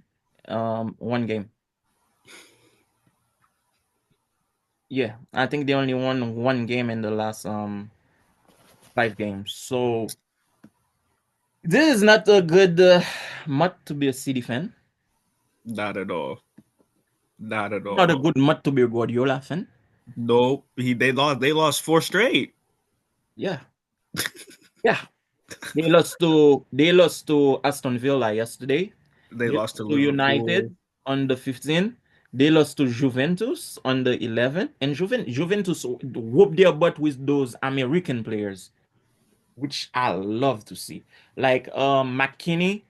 one game. Yeah, I think they only won one game in the last 5 games. So this is not a good month to be a City fan. Not at all. Not at Not a all. good month to be a Guardiola fan. Nope. They lost four straight. Yeah, yeah. They lost to Aston Villa yesterday. They They lost lost to to Liverpool. United on the 15th. They lost to Juventus on the 11th. And Juventus whooped their butt with those American players, which I love to see. Like McKinney,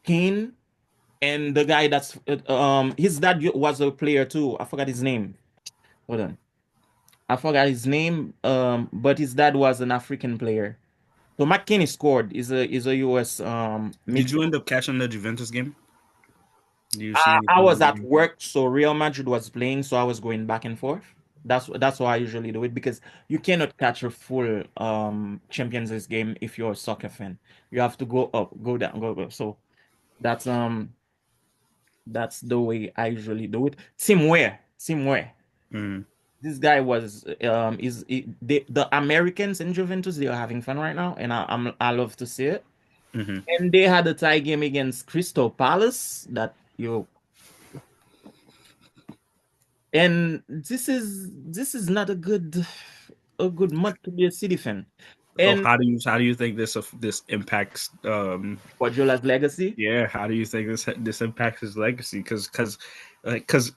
Keane, and the guy that's his dad was a player too. I forgot his name. Hold on. I forgot his name. But his dad was an African player. So McKinney scored. Is a US Did you midfield. end up catching the Juventus game? Do you see I anything was of the at game? work, so Real Madrid was playing, so I was going back and forth. That's how I usually do it because you cannot catch a full Champions League game if you're a soccer fan. You have to go up, go down, go. So that's that's the way I usually do it. Team where Mm, this guy was the Americans in Juventus, they are having fun right now, and I love to see it. hmm. And they had a tie game against Crystal Palace that you and this is not a good month to be a City fan. So And how do you think this impacts Guardiola's legacy, yeah, how do you think this impacts his legacy? Because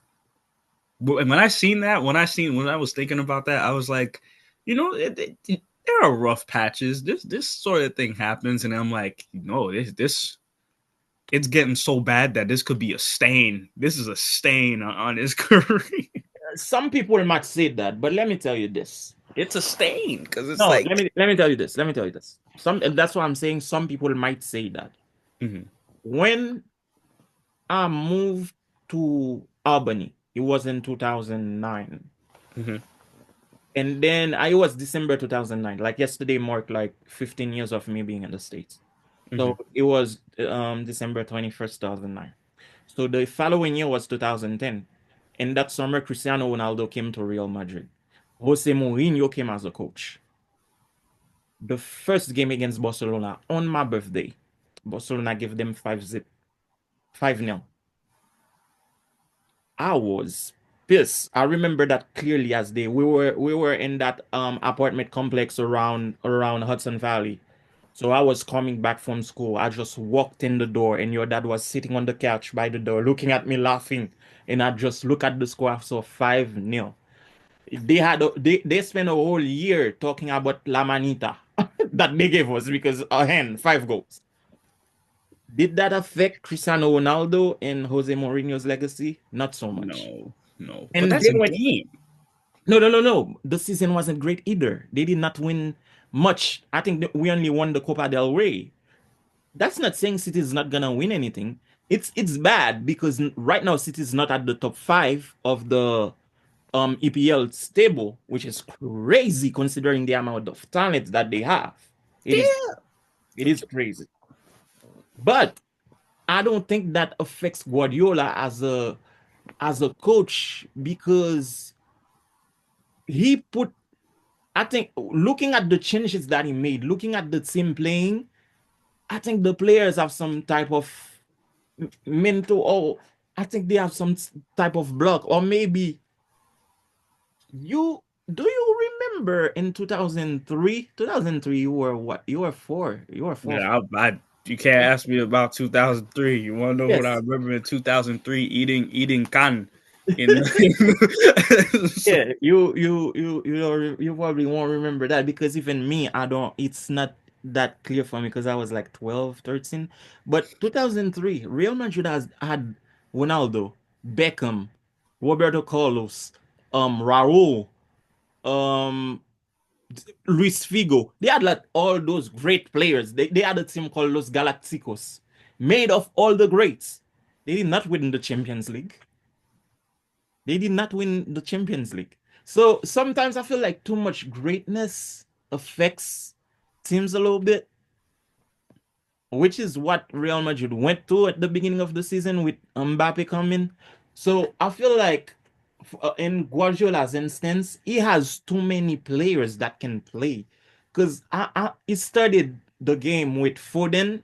when I seen that, when I was thinking about that, I was like, there are rough patches. This sort of thing happens, and I'm like, this it's getting so bad that this could be a stain. This is a stain on his career. some people might say that, but let me tell you this. It's a stain because it's No, like, let me tell you this. Let me tell you this. That's why I'm saying some people might say that. hmm. When I moved to Albany, it was in 2009. Hmm. And then I was December 2009. Like yesterday marked like 15 years of me being in the States. Hmm. So it was December 21st, 2009. So the following year was 2010. And that summer, Cristiano Ronaldo came to Real Madrid. Jose Mourinho came as a coach. The first game against Barcelona on my birthday, Barcelona gave them 5-0. 5-0. I was pissed. I remember that clearly as day. We were in that apartment complex around Hudson Valley. So I was coming back from school. I just walked in the door and your dad was sitting on the couch by the door looking at me laughing. And I just look at the score. I saw 5-0. They spent a whole year talking about La Manita that they gave us because hand 5 goals. Did that affect Cristiano Ronaldo and Jose Mourinho's legacy? Not so much. No, no, but And that's then a when game. no, no, no, no. The season wasn't great either. They did not win much. I think that we only won the Copa del Rey. That's not saying City is not gonna win anything. It's bad because right now City is not at the top 5 of the EPL stable, which is crazy considering the amount of talent that they have. It is Yeah. it is crazy. But I don't think that affects Guardiola as a coach because he put I think looking at the changes that he made, looking at the team playing, I think the players have some type of mental, or I think they have some type of block, or maybe you do you remember in 2003? 2003, you were what? You were four. You were four. Yeah, you can't ask me about 2003. You want to know what I Yes. remember in 2003? Eating can in. So, Yeah, you probably won't remember that because even me, I don't, it's not that clear for me because I was like 12, 13. But 2003, Real Madrid has had Ronaldo, Beckham, Roberto Carlos, Raul, um, Luis Figo. They had like all those great players. They had a team called Los Galacticos, made of all the greats. They did not win the Champions League. They did not win the Champions League. So sometimes I feel like too much greatness affects teams a little bit, which is what Real Madrid went to at the beginning of the season with Mbappe coming. So I feel like in Guardiola's instance, he has too many players that can play. Because he started the game with Foden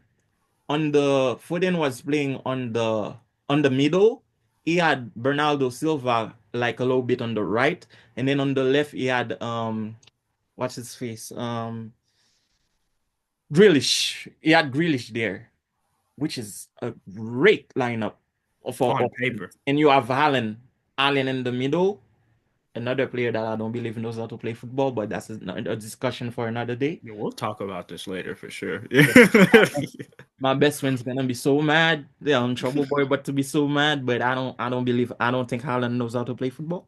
Foden was playing on the middle. He had Bernardo Silva like a little bit on the right, and then on the left he had what's his face? Grealish. He had Grealish there, which is a great lineup for On offense. paper. And you have Allen in the middle, another player that I don't believe knows how to play football, but that's a discussion for another day. Yeah, we'll talk about this later for sure. My best friend's gonna be so mad. They're in trouble, boy, but to be so mad, but I don't think Haaland knows how to play football.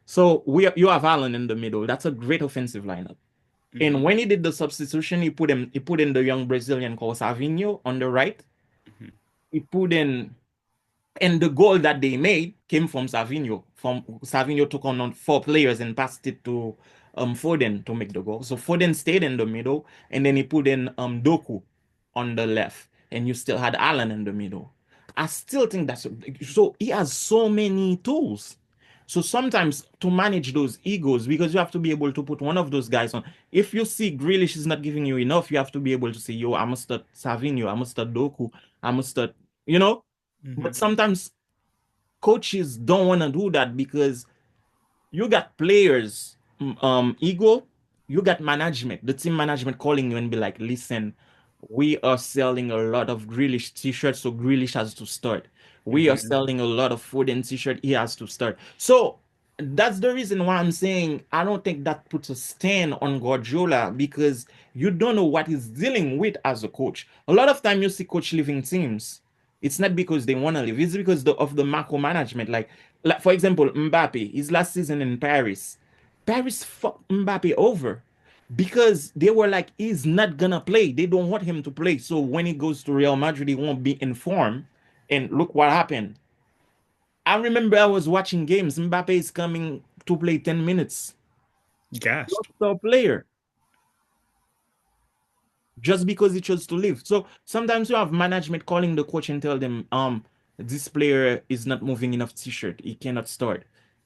So you have Haaland in the middle. That's a great offensive lineup. Hmm. And when he did the substitution, he put in the young Brazilian called Savinho on the right. Hmm. He put in And the goal that they made came from Savinho. From Savinho took on four players and passed it to Foden to make the goal. So Foden stayed in the middle, and then he put in Doku on the left, and you still had Allen in the middle. I still think that's so. He has so many tools. So sometimes to manage those egos, because you have to be able to put one of those guys on. If you see Grealish is not giving you enough, you have to be able to say, "Yo, I must start Savinho. I must start Doku. I must start." You know, Hmm. but sometimes coaches don't want to do that because you got players, ego, you got management, the team management calling you and be like, listen, we are selling a lot of Grealish t-shirts, so Grealish has to start. We are Hmm. selling a lot of Foden t-shirt, he has to start. So that's the reason why I'm saying I don't think that puts a stand on Guardiola because you don't know what he's dealing with as a coach. A lot of time you see coach leaving teams. It's not because they want to leave, it's because of the macro management. Like for example, Mbappe, his last season in Paris. Paris fucked Mbappe over because they were like, he's not gonna play. They don't want him to play. So when he goes to Real Madrid, he won't be informed. And look what happened. I remember I was watching games. Mbappe is coming to play 10 minutes. Gassed. Star player just because he chose to leave. So sometimes you have management calling the coach and tell them, this player is not moving enough t-shirt. He cannot start.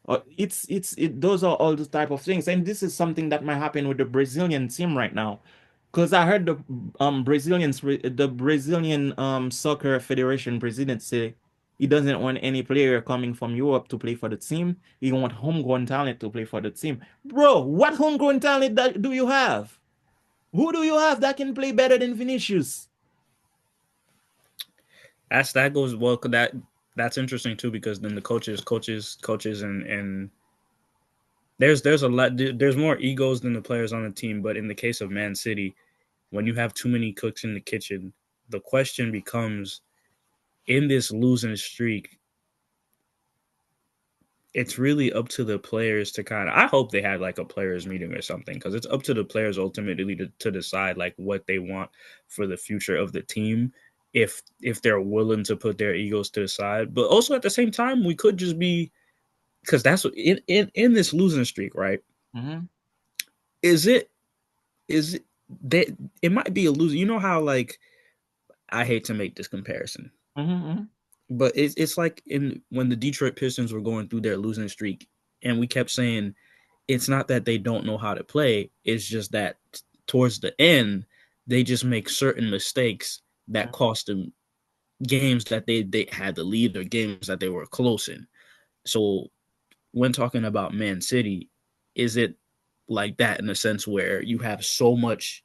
Those are all the type of things. And this is something that might happen with the Brazilian team right now. Because I heard the Brazilian soccer federation president say he doesn't want any player coming from Europe to play for the team. He want homegrown talent to play for the team. Bro, what homegrown talent do you have? Who do you have that can play better than Vinicius? That goes well. That's interesting too because then the coaches, and there's a lot. There's more egos than the players on the team. But in the case of Man City, when you have too many cooks in the kitchen, the question becomes: in this losing streak, it's really up to the players to kind of. I hope they had like a players meeting or something because it's up to the players ultimately to decide like what they want for the future of the team. If they're willing to put their egos to the side, but also at the same time, we could just be because that's what in this losing streak, right? Mm-hmm. Is it is it that it might be a loser? You know how like I hate to make this comparison, Mm-hmm. but it's like in when the Detroit Pistons were going through their losing streak, and we kept saying it's not that they don't know how to play. It's just that towards the end, they just make certain mistakes that cost them games that they had the lead or games that they were close in. So when talking about Man City, is it like that in a sense where you have so much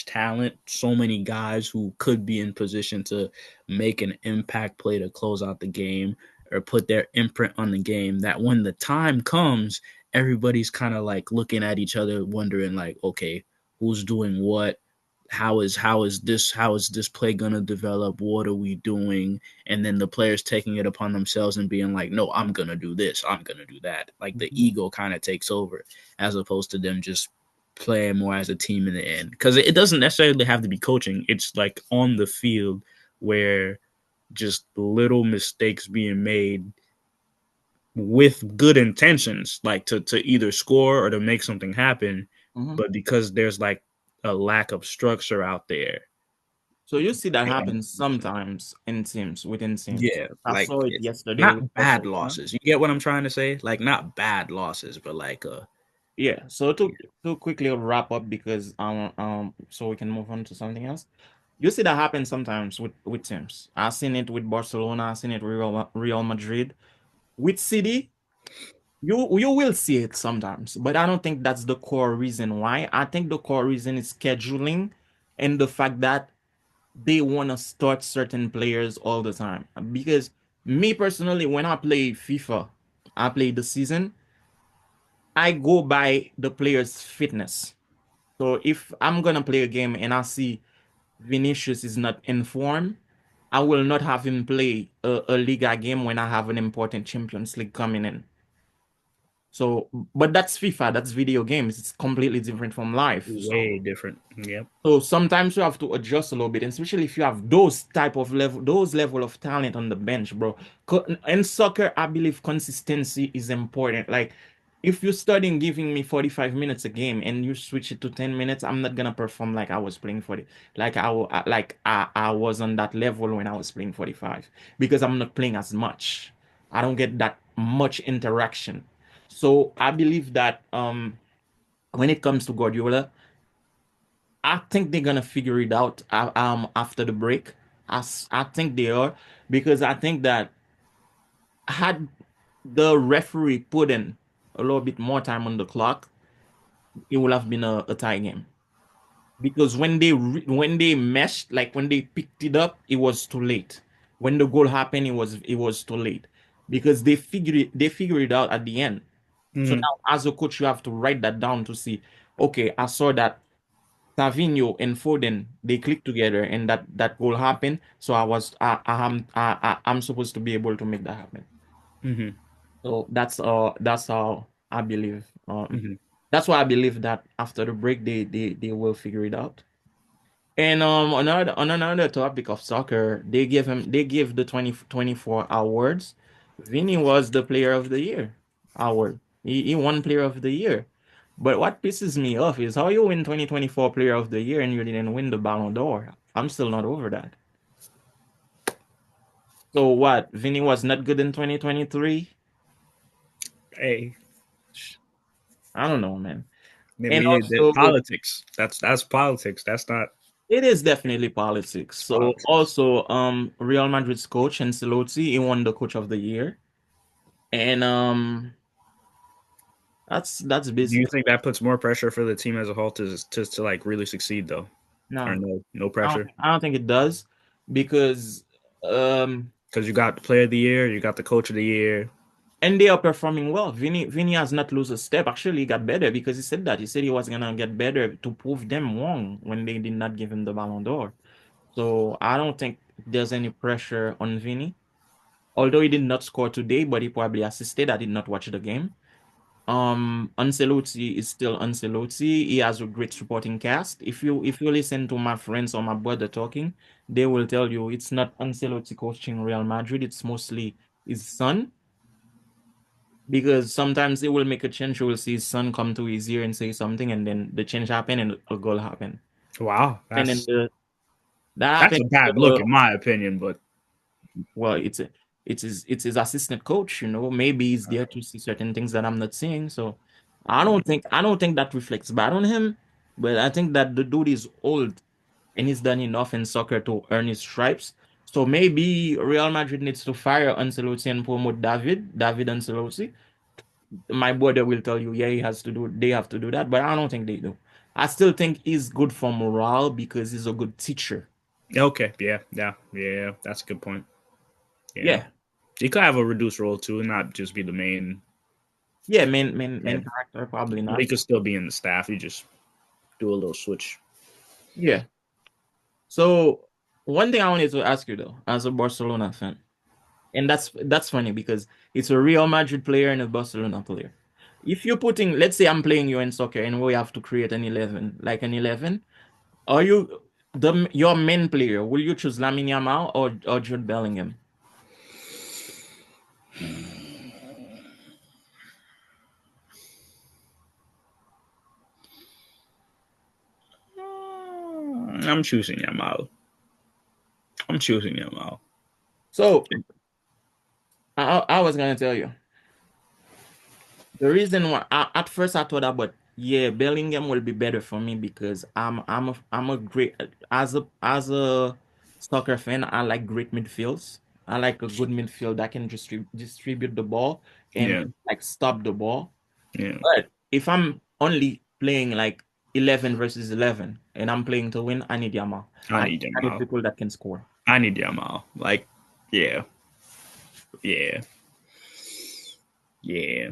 talent, so many guys who could be in position to make an impact play to close out the game or put their imprint on the game that when the time comes, everybody's kind of like looking at each other, wondering like, okay, who's doing what? how is this play gonna develop? What are we doing? And then the players taking it upon themselves and being like, no, I'm gonna do this, I'm gonna do that. Like the Mhm. ego kind of takes over as opposed to them just playing more as a team in the end. Because it doesn't necessarily have to be coaching. It's like on the field where just little mistakes being made with good intentions, like to either score or to make something happen, Mhm. but because there's like a lack of structure out there. So you see that And happens sometimes in teams, within teams. yeah, I like saw it it's yesterday with not bad Barcelona. losses. You get what I'm trying to say? Like not bad losses, but like Yeah. So to quickly wrap up because so we can move on to something else. You see that happen sometimes with teams. I've seen it with Barcelona. I've seen it with Real Madrid. With City, you will see it sometimes, but I don't think that's the core reason why. I think the core reason is scheduling and the fact that they want to start certain players all the time. Because me personally, when I play FIFA, I play the season, I go by the player's fitness. So if I'm gonna play a game and I see Vinicius is not in form, I will not have him play a Liga game when I have an important Champions League coming in. So, but that's FIFA, that's video games. It's completely different from life. So way different. Yep. So sometimes you have to adjust a little bit, and especially if you have those type of level, those level of talent on the bench, bro. In soccer, I believe consistency is important. Like, if you're studying giving me 45 minutes a game and you switch it to 10 minutes, I'm not gonna perform like I was playing 40, like I was on that level when I was playing 45 because I'm not playing as much. I don't get that much interaction. So I believe that when it comes to Guardiola. I think they're gonna figure it out after the break. I think they are because I think that had the referee put in a little bit more time on the clock, it would have been a tie game. Because when they meshed, like when they picked it up, it was too late. When the goal happened, it was too late because they figured it out at the end. So Hmm. now, as a coach, you have to write that down to see. Okay, I saw that Savinho and Foden they click together and that will happen. So I'm supposed to be able to make that happen. Hmm. So that's how I believe. Hmm. That's why I believe that after the break they will figure it out. And on another topic of soccer, they give the 2024 awards. Vinny was the player of the year award. He won player of the year. But what pisses me off is how you win 2024 player of the year and you didn't win the Ballon d'Or. I'm still not over that. So what? Vinny was not good in 2023? Hey, I don't know, man. I And mean the also politics. That's politics. That's not. it is definitely politics. It's So politics. also Real Madrid's coach Ancelotti, he won the coach of the year. And that's Do you basically think that puts more pressure for the team as a whole to like really succeed though, or no. no I don't pressure? I don't think it does because um Because you got the player of the year, you got the coach of the year. and they are performing well. Vinny has not lose a step. Actually, he got better because he said that. He said he was gonna get better to prove them wrong when they did not give him the Ballon d'Or. So I don't think there's any pressure on Vinny. Although he did not score today, but he probably assisted. I did not watch the game. Ancelotti is still Ancelotti. He has a great supporting cast. If you listen to my friends or my brother talking, they will tell you it's not Ancelotti coaching Real Madrid. It's mostly his son because sometimes they will make a change. You will see his son come to his ear and say something, and then the change happen and a goal happen. Wow, And then that that's happened. a bad look in my opinion. But Well, it's his assistant coach. Maybe he's there to see certain things that I'm not seeing. So I don't think that reflects bad on him. But I think that the dude is old and he's done enough in soccer to earn his stripes. So maybe Real Madrid needs to fire Ancelotti and promote David Ancelotti. My brother will tell you, yeah, they have to do that, but I don't think they do. I still think he's good for morale because he's a good teacher. okay, yeah, yeah, yeah, that's a good point. Yeah, Yeah, he could have a reduced role too, and not just be the main yeah, main head, character probably but not. he could still be in the staff. You just do a little switch. Yeah. So one thing I wanted to ask you though, as a Barcelona fan, and that's funny because it's a Real Madrid player and a Barcelona player. If you're putting, let's say I'm playing you in soccer and we have to create an 11, like an 11, are you your main player? Will you choose Lamine Yamal or Jude Bellingham? I'm choosing Yamal. I'm choosing Yamal. So I was gonna tell you the reason why at first I thought about yeah Bellingham will be better for me because I'm a great as a soccer fan. I like great midfields. I like a good midfield that can just distribute the ball and Yeah, like stop the ball. yeah. But if I'm only playing like 11 versus 11 and I'm playing to win, I need Yamal. I need I need Yamal. people that can score. I need Yamal. Like, yeah, yeah, yeah.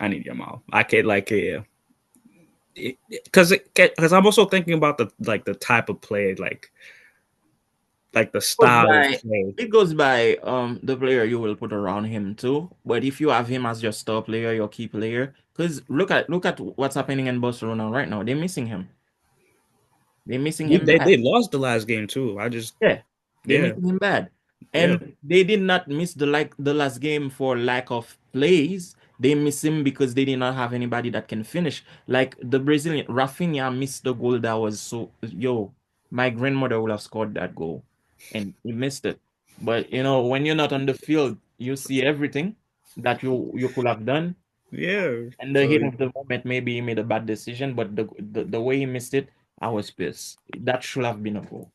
I need Yamal. I could like yeah. Because I'm also thinking about the type of play like the Goes style of by play. it goes by the player you will put around him too. But if you have him as your star player, your key player, because look at what's happening in Barcelona right now. They're missing him. They're missing They, him they bad. they lost the last game too. I just Yeah, they yeah missing him bad, yeah. and they did not miss the last game for lack of plays. They miss him because they did not have anybody that can finish. Like the Brazilian Rafinha missed the goal that was so yo. My grandmother would have scored that goal, and he missed it. But when you're not on the field, you see everything that you could have done. Yeah. And the So heat of the moment, maybe he made a bad decision, but the way he missed it, I was pissed. That should have been a goal.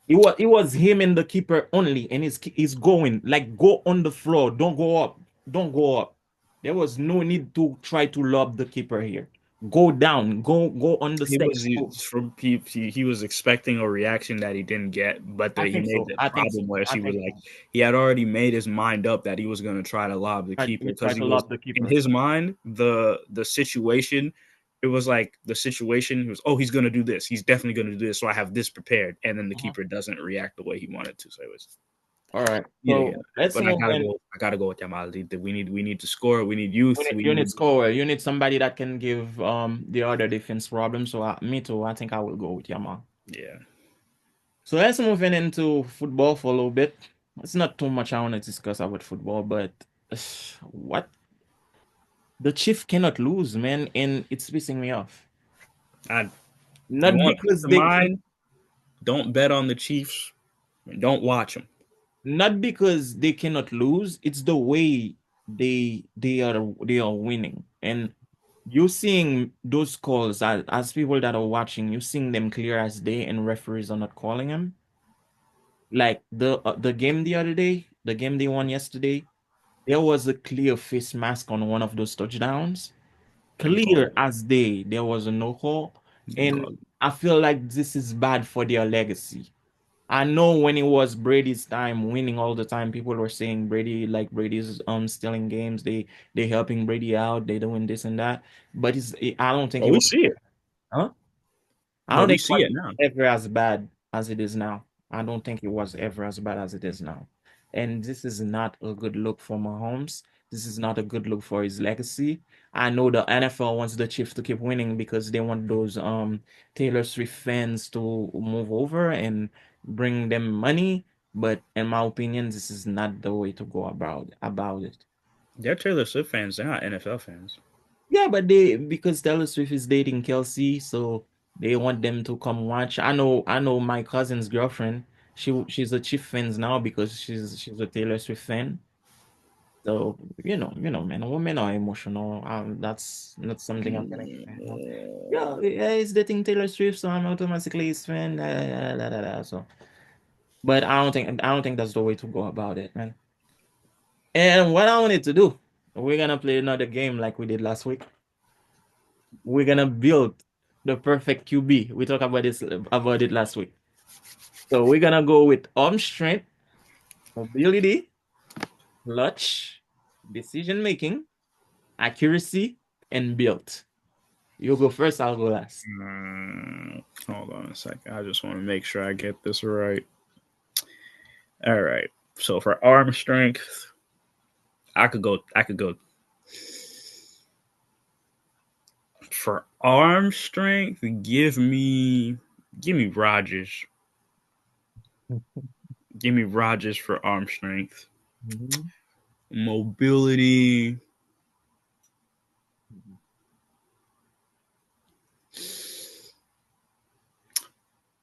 It was him and the keeper only, and he's going like go on the floor, don't go up, don't go up. There was no need to try to lob the keeper here. Go down, go on the he steps. was from he was expecting a reaction that he didn't get, but I he think made so. the I think so. problem was I he was think like so. he had already made his mind up that he was going to try to lob the keeper He because tried he to was lob the in keeper. his mind the situation. It was like the situation was, oh, he's going to do this. He's definitely going to do this. So I have this prepared. And then the Uh-huh. keeper doesn't react the way he wanted to. So it was, All right. yeah, yeah. So let's But I move gotta in. go. I gotta go with Yamal. We need to score. We need youth. We You need need, scorer. You need somebody that can give the other defense problems. So me too. I think I will go with Yamal. yeah. So let's move into football for a little bit. It's not too much I want to discuss about football, but what the Chief cannot lose, man, and it's pissing me off. I, you Not want peace because of they mind? Don't bet on the Chiefs. Don't watch them. not because they cannot lose. It's the way they are winning, and you seeing those calls as people that are watching, you seeing them clear as day, and referees are not calling them. Like the game the other day, the game they won yesterday. There was a clear face mask on one of those touchdowns. And call Clear as day, there was a no call. and And call. I feel like this is bad for their legacy. I know when it was Brady's time, winning all the time, people were saying Brady's stealing games. They helping Brady out, they doing this and that. But I don't think But it we was, see it. huh? I But don't we think it see was it now. ever as bad as it is now. I don't think it was ever as bad as it is now. And this is not a good look for Mahomes. This is not a good look for his legacy. I know the NFL wants the Chiefs to keep winning because they want those Taylor Swift fans to move over and bring them money. But in my opinion, this is not the way to go about it. They're Taylor Swift fans. They're not NFL fans. Yeah, but they because Taylor Swift is dating Kelsey, so they want them to come watch. I know my cousin's girlfriend. She's a Chief fans now because she's a Taylor Swift fan. So man, women are emotional. That's not something I'm gonna explain. Yeah, he's dating Taylor Swift, so I'm automatically his fan. So, but I don't think that's the way to go about it, man. And what I wanted to do, we're gonna play another game like we did last week. We're gonna build the perfect QB. We talked about it last week. So we're gonna go with arm strength, mobility, clutch, decision making, accuracy, and build. You go first, I'll go last. Hold on a second. I just want to make sure I get this right. All right. So for arm strength, I could go. I could go for arm strength. Give me Rogers. Give me Rogers for arm strength. Mhm. Mobility.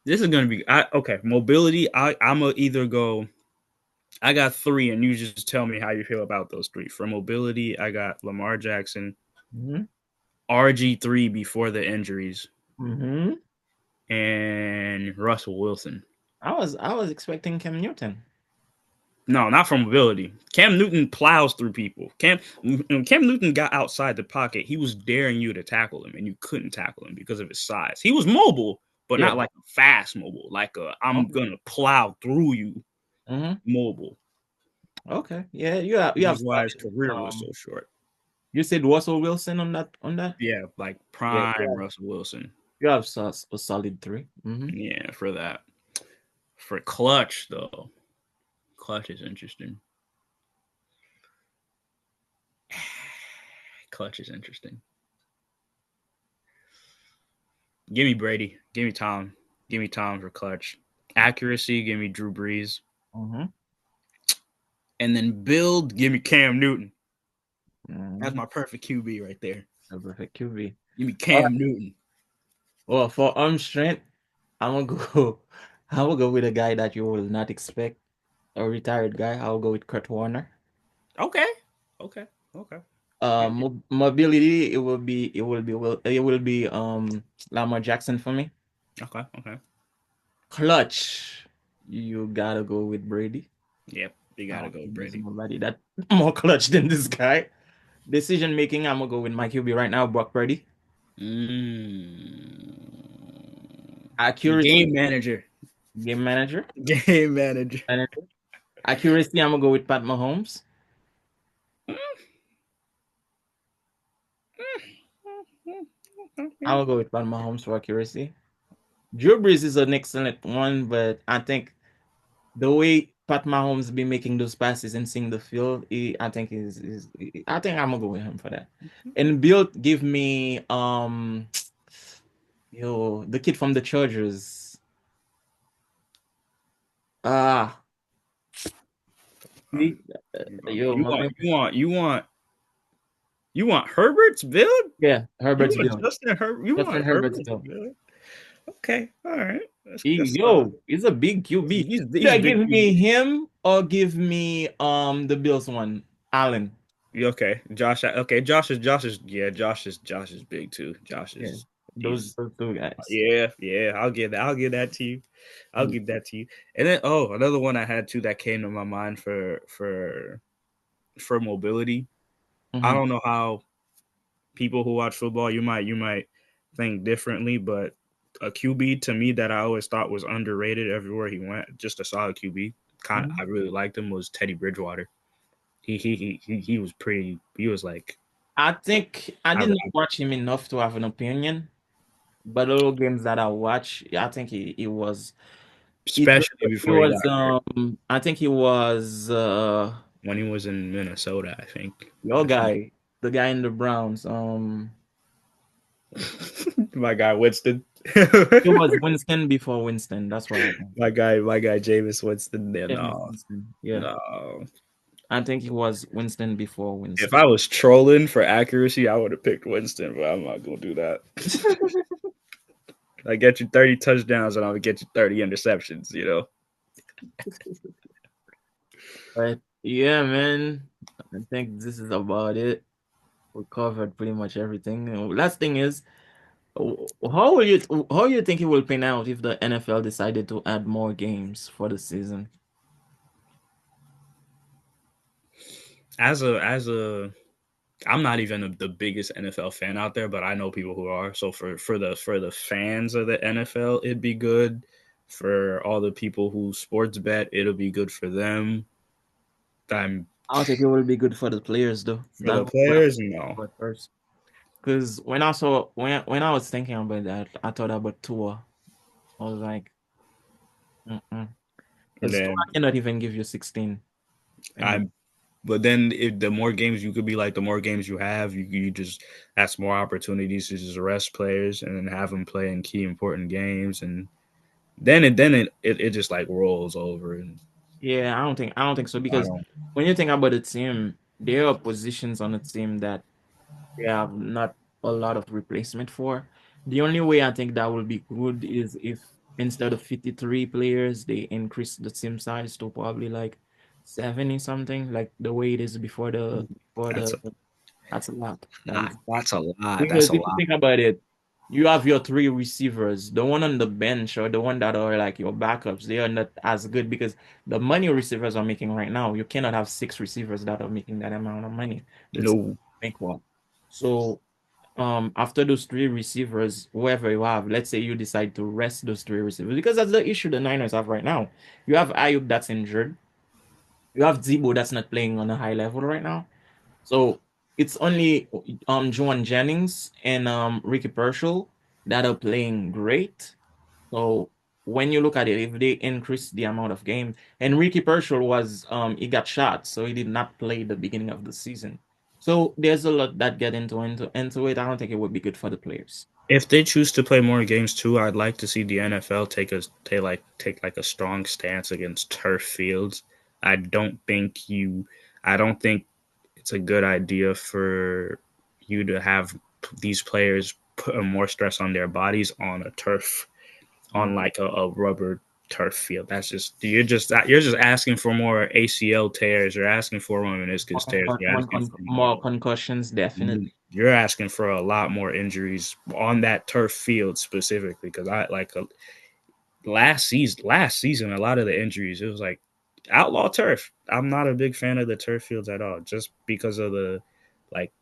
This is gonna be okay. Mobility. I'm gonna either go. I got three, and you just tell me how you feel about those three. For mobility, I got Lamar Jackson, Mhm. RG3 before the injuries, Mhm. and Russell Wilson. I was expecting Cam Newton. No, not from mobility. Cam Newton plows through people. When Cam Newton got outside the pocket, he was daring you to tackle him, and you couldn't tackle him because of his size. He was mobile, but Yeah. not like a fast mobile, like a I'm Okay. gonna plow through you Mhm. mobile. Okay. Yeah, you have Which is why his solid. career was so short. You said Russell Wilson on that. Yeah, like Yeah. prime Russell Wilson. You have a solid three. Mm-hmm. Yeah, for that. For clutch though, clutch is interesting. Clutch is interesting. Give me Brady. Give me Tom. Give me Tom for clutch. Accuracy. Give me Drew Brees. Mm-hmm. And then build. Give me Cam Newton. That's Mm-hmm. my perfect QB right there. A perfect QB. Give me All Cam right. Newton. Well, for arm strength, I'm gonna go. I will go with a guy that you will not expect, a retired guy. I'll go with Kurt Warner. Okay. Okay. Okay. Mobility, it will be Lamar Jackson for me. Okay. Okay. Clutch, you gotta go with Brady. Yep. You I gotta don't go with think there's Brady. nobody that more clutch than this guy. Decision making, I'm gonna go with my QB right now, Brock Purdy. Accuracy, Game manager. game manager. Game manager. Manager. Accuracy, I'm gonna go with Pat Mahomes. I will go with Pat Mahomes for accuracy. Drew Brees is an excellent one, but I think the way Pat Mahomes be making those passes and seeing the field, I think I think I'm gonna go with him for that. And Build give me the kid from the Chargers. Ah, see, You my want man. you want you want you want Herbert's build? Yeah, You Herbert's want Build. Justin Herbert? You Justin want Herbert's Herbert's Build. build? Okay, all right. He's a big QB. He's Either big give me QB. him or give me the Bills one, Allen. Okay, Josh. Okay, Josh is big too. Josh Yeah, is those he's those two guys. yeah. I'll give that to you. I'll give that to you. And then another one I had too that came to my mind for mobility. I Mm-hmm. don't know how people who watch football you might think differently, but a QB to me that I always thought was underrated everywhere he went, just a solid QB. Kind of, Mm-hmm. I really liked him was Teddy Bridgewater. He was pretty. He was like I think I I, didn't watch him enough to have an opinion, but the little games that I watch, I think he was he especially he before he got was hurt I think he was when he was in Minnesota. I think. your guy, the guy in the Browns. My guy Winston. He was Winston before Winston. That's what I think. my guy Jameis Winston. Yeah, Jameis no, Winston. Yeah. no. I think he was Winston before If Winston. I was trolling for accuracy, I would have picked Winston, but I'm not gonna do that. I get you 30 touchdowns and I'll get you 30 interceptions, you know. But yeah, man, I think this is about it. We covered pretty much everything. And last thing is, how you think it will pan out if the NFL decided to add more games for the season? As a I'm not even the biggest NFL fan out there, but I know people who are. So for the fans of the NFL, it'd be good. For all the people who sports bet, it'll be good for them. I'm I don't think it will be good for the players though. for That's the what players, no. I'm first. Because when I was thinking about that, I thought about Tua. I was like, mm-mm. Because Tua Then cannot even give you 16. And I but then if the more games you could be like, the more games you have, you just that's more opportunities to just rest players and then have them play in key important games, and then it just like rolls over. And yeah, I don't think so I because don't when you think about the team, there are positions on the team that they have not a lot of replacement for. The only way I think that will be good is if instead of 53 players, they increase the team size to probably like 70 something, like the way it is before that's the a that's a lot. That lot. is a lot. That's a lot. Because That's a if you lot. think about it, you have your three receivers, the one on the bench or the one that are like your backups, they are not as good because the money receivers are making right now, you cannot have six receivers that are making that amount of money. That's No, make one. So after those three receivers, whoever you have, let's say you decide to rest those three receivers, because that's the issue the Niners have right now. You have Ayuk that's injured, you have Zebo that's not playing on a high level right now. So it's only Juwan Jennings and Ricky Pershall that are playing great. So when you look at it, if they increase the amount of games, and Ricky Pershall was he got shot, so he did not play the beginning of the season. So there's a lot that get into it. I don't think it would be good for the players. if they choose to play more games too, I'd like to see the NFL take like a strong stance against turf fields. I don't think you I don't think it's a good idea for you to have these players put more stress on their bodies on a turf, on Mm. like a rubber turf field. That's just you're just asking for more ACL tears. You're asking for more meniscus tears. You're asking for more. More concussions, definitely. You're asking for a lot more injuries on that turf field specifically, because I like last season a lot of the injuries, it was like outlaw turf. I'm not a big fan of the turf fields at all, just because of the like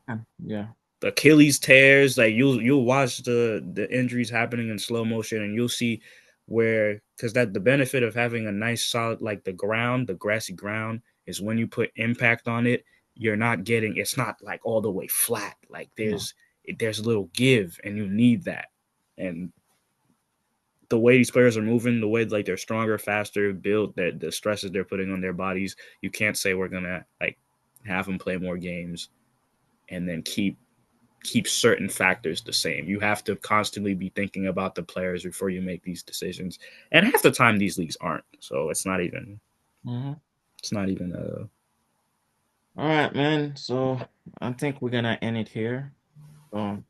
Yeah. Achilles tears. Like you'll watch the injuries happening in slow motion, and you'll see where, because that the benefit of having a nice solid, like the grassy ground, is when you put impact on it, you're not getting, it's not like all the way flat. Like Yeah. there's a little give, and you need that. And the way these players are moving, the way like they're stronger, faster, built, that the stresses they're putting on their bodies, you can't say we're gonna like have them play more games and then keep certain factors the same. You have to constantly be thinking about the players before you make these decisions. And half the time these leagues aren't. So Mhm. it's not even a All right, man. So I think we're gonna end it here. So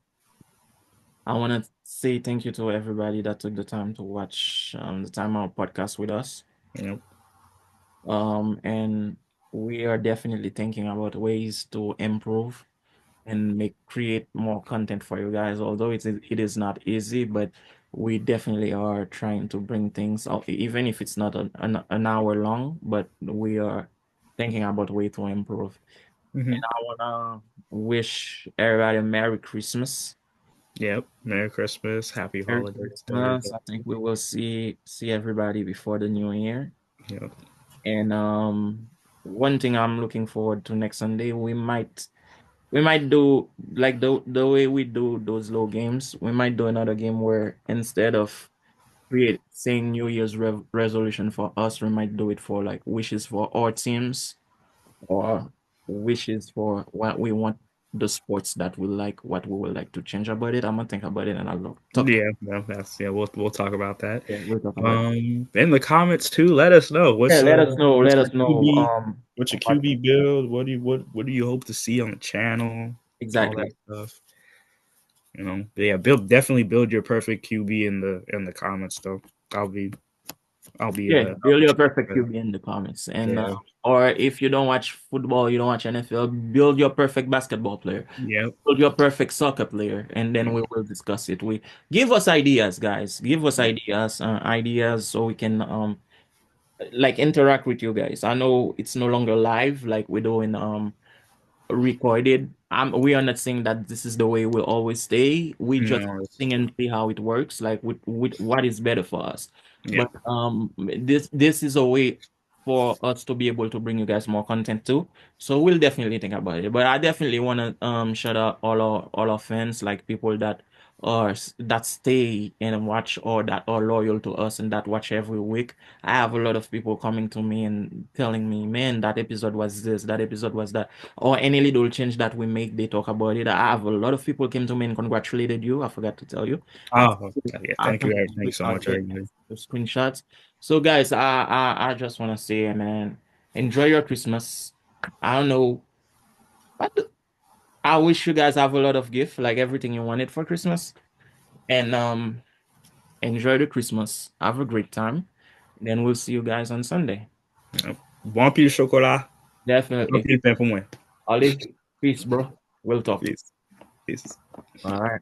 I want to say thank you to everybody that took the time to watch the Time Out podcast with us. you know And we are definitely thinking about ways to improve and create more content for you guys. Although it is not easy, but we definitely are trying to bring things out, even if it's not an hour long. But we are thinking about way to improve. And mm-hmm. I wanna wish everybody a Merry Christmas. Yep. Merry Christmas, happy Merry holidays to Christmas. everybody. I think we will see everybody before the new year. Yep. And one thing I'm looking forward to next Sunday, we might do like the way we do those low games. We might do another game where instead of create saying New Year's resolution for us, we might do it for like wishes for our teams or wishes for what we want the sports that we like, what we would like to change about it. I'm gonna think about it and I'll talk. Yeah, no, that's yeah. We'll talk about that. Yeah, we'll talk about it. In the comments too, let us know Yeah, let us know. what's Let your us know. QB, what's your What QB build? What do you hope to see on the channel? All that exactly. stuff. But yeah, definitely build your perfect QB in the comments though. I'll be Yeah, I'll build be your checking perfect for that. QB in the comments, and Yeah. or if you don't watch football, you don't watch NFL, build your perfect basketball player, Yep. build your perfect soccer player, and then we will discuss it. We give us ideas, guys. Give us Yep. ideas, so we can like interact with you guys. I know it's no longer live, like we're doing recorded. We are not saying that this is the way we'll always stay. We just No, think and see how it works, like with what is better for us. yeah. But this is a way for us to be able to bring you guys more content too. So we'll definitely think about it. But I definitely want to shout out all our fans, like people that that stay and watch or that are loyal to us and that watch every week. I have a lot of people coming to me and telling me, man, that episode was this, that episode was that, or any little change that we make, they talk about it. I have a lot of people came to me and congratulated you. I forgot to tell you. I Oh, yeah. I Thank can you. Thank you so much, everybody. the screenshots. So guys, I just want to say, man, enjoy your Christmas. I don't know, but I wish you guys have a lot of gift, like everything you wanted for Christmas, and enjoy the Christmas. Have a great time. Then we'll see you guys on Sunday. Bon pile chocolat, bon Definitely. pile pain pour moi. Ollie, peace, bro. We'll talk. Peace. Peace. All right.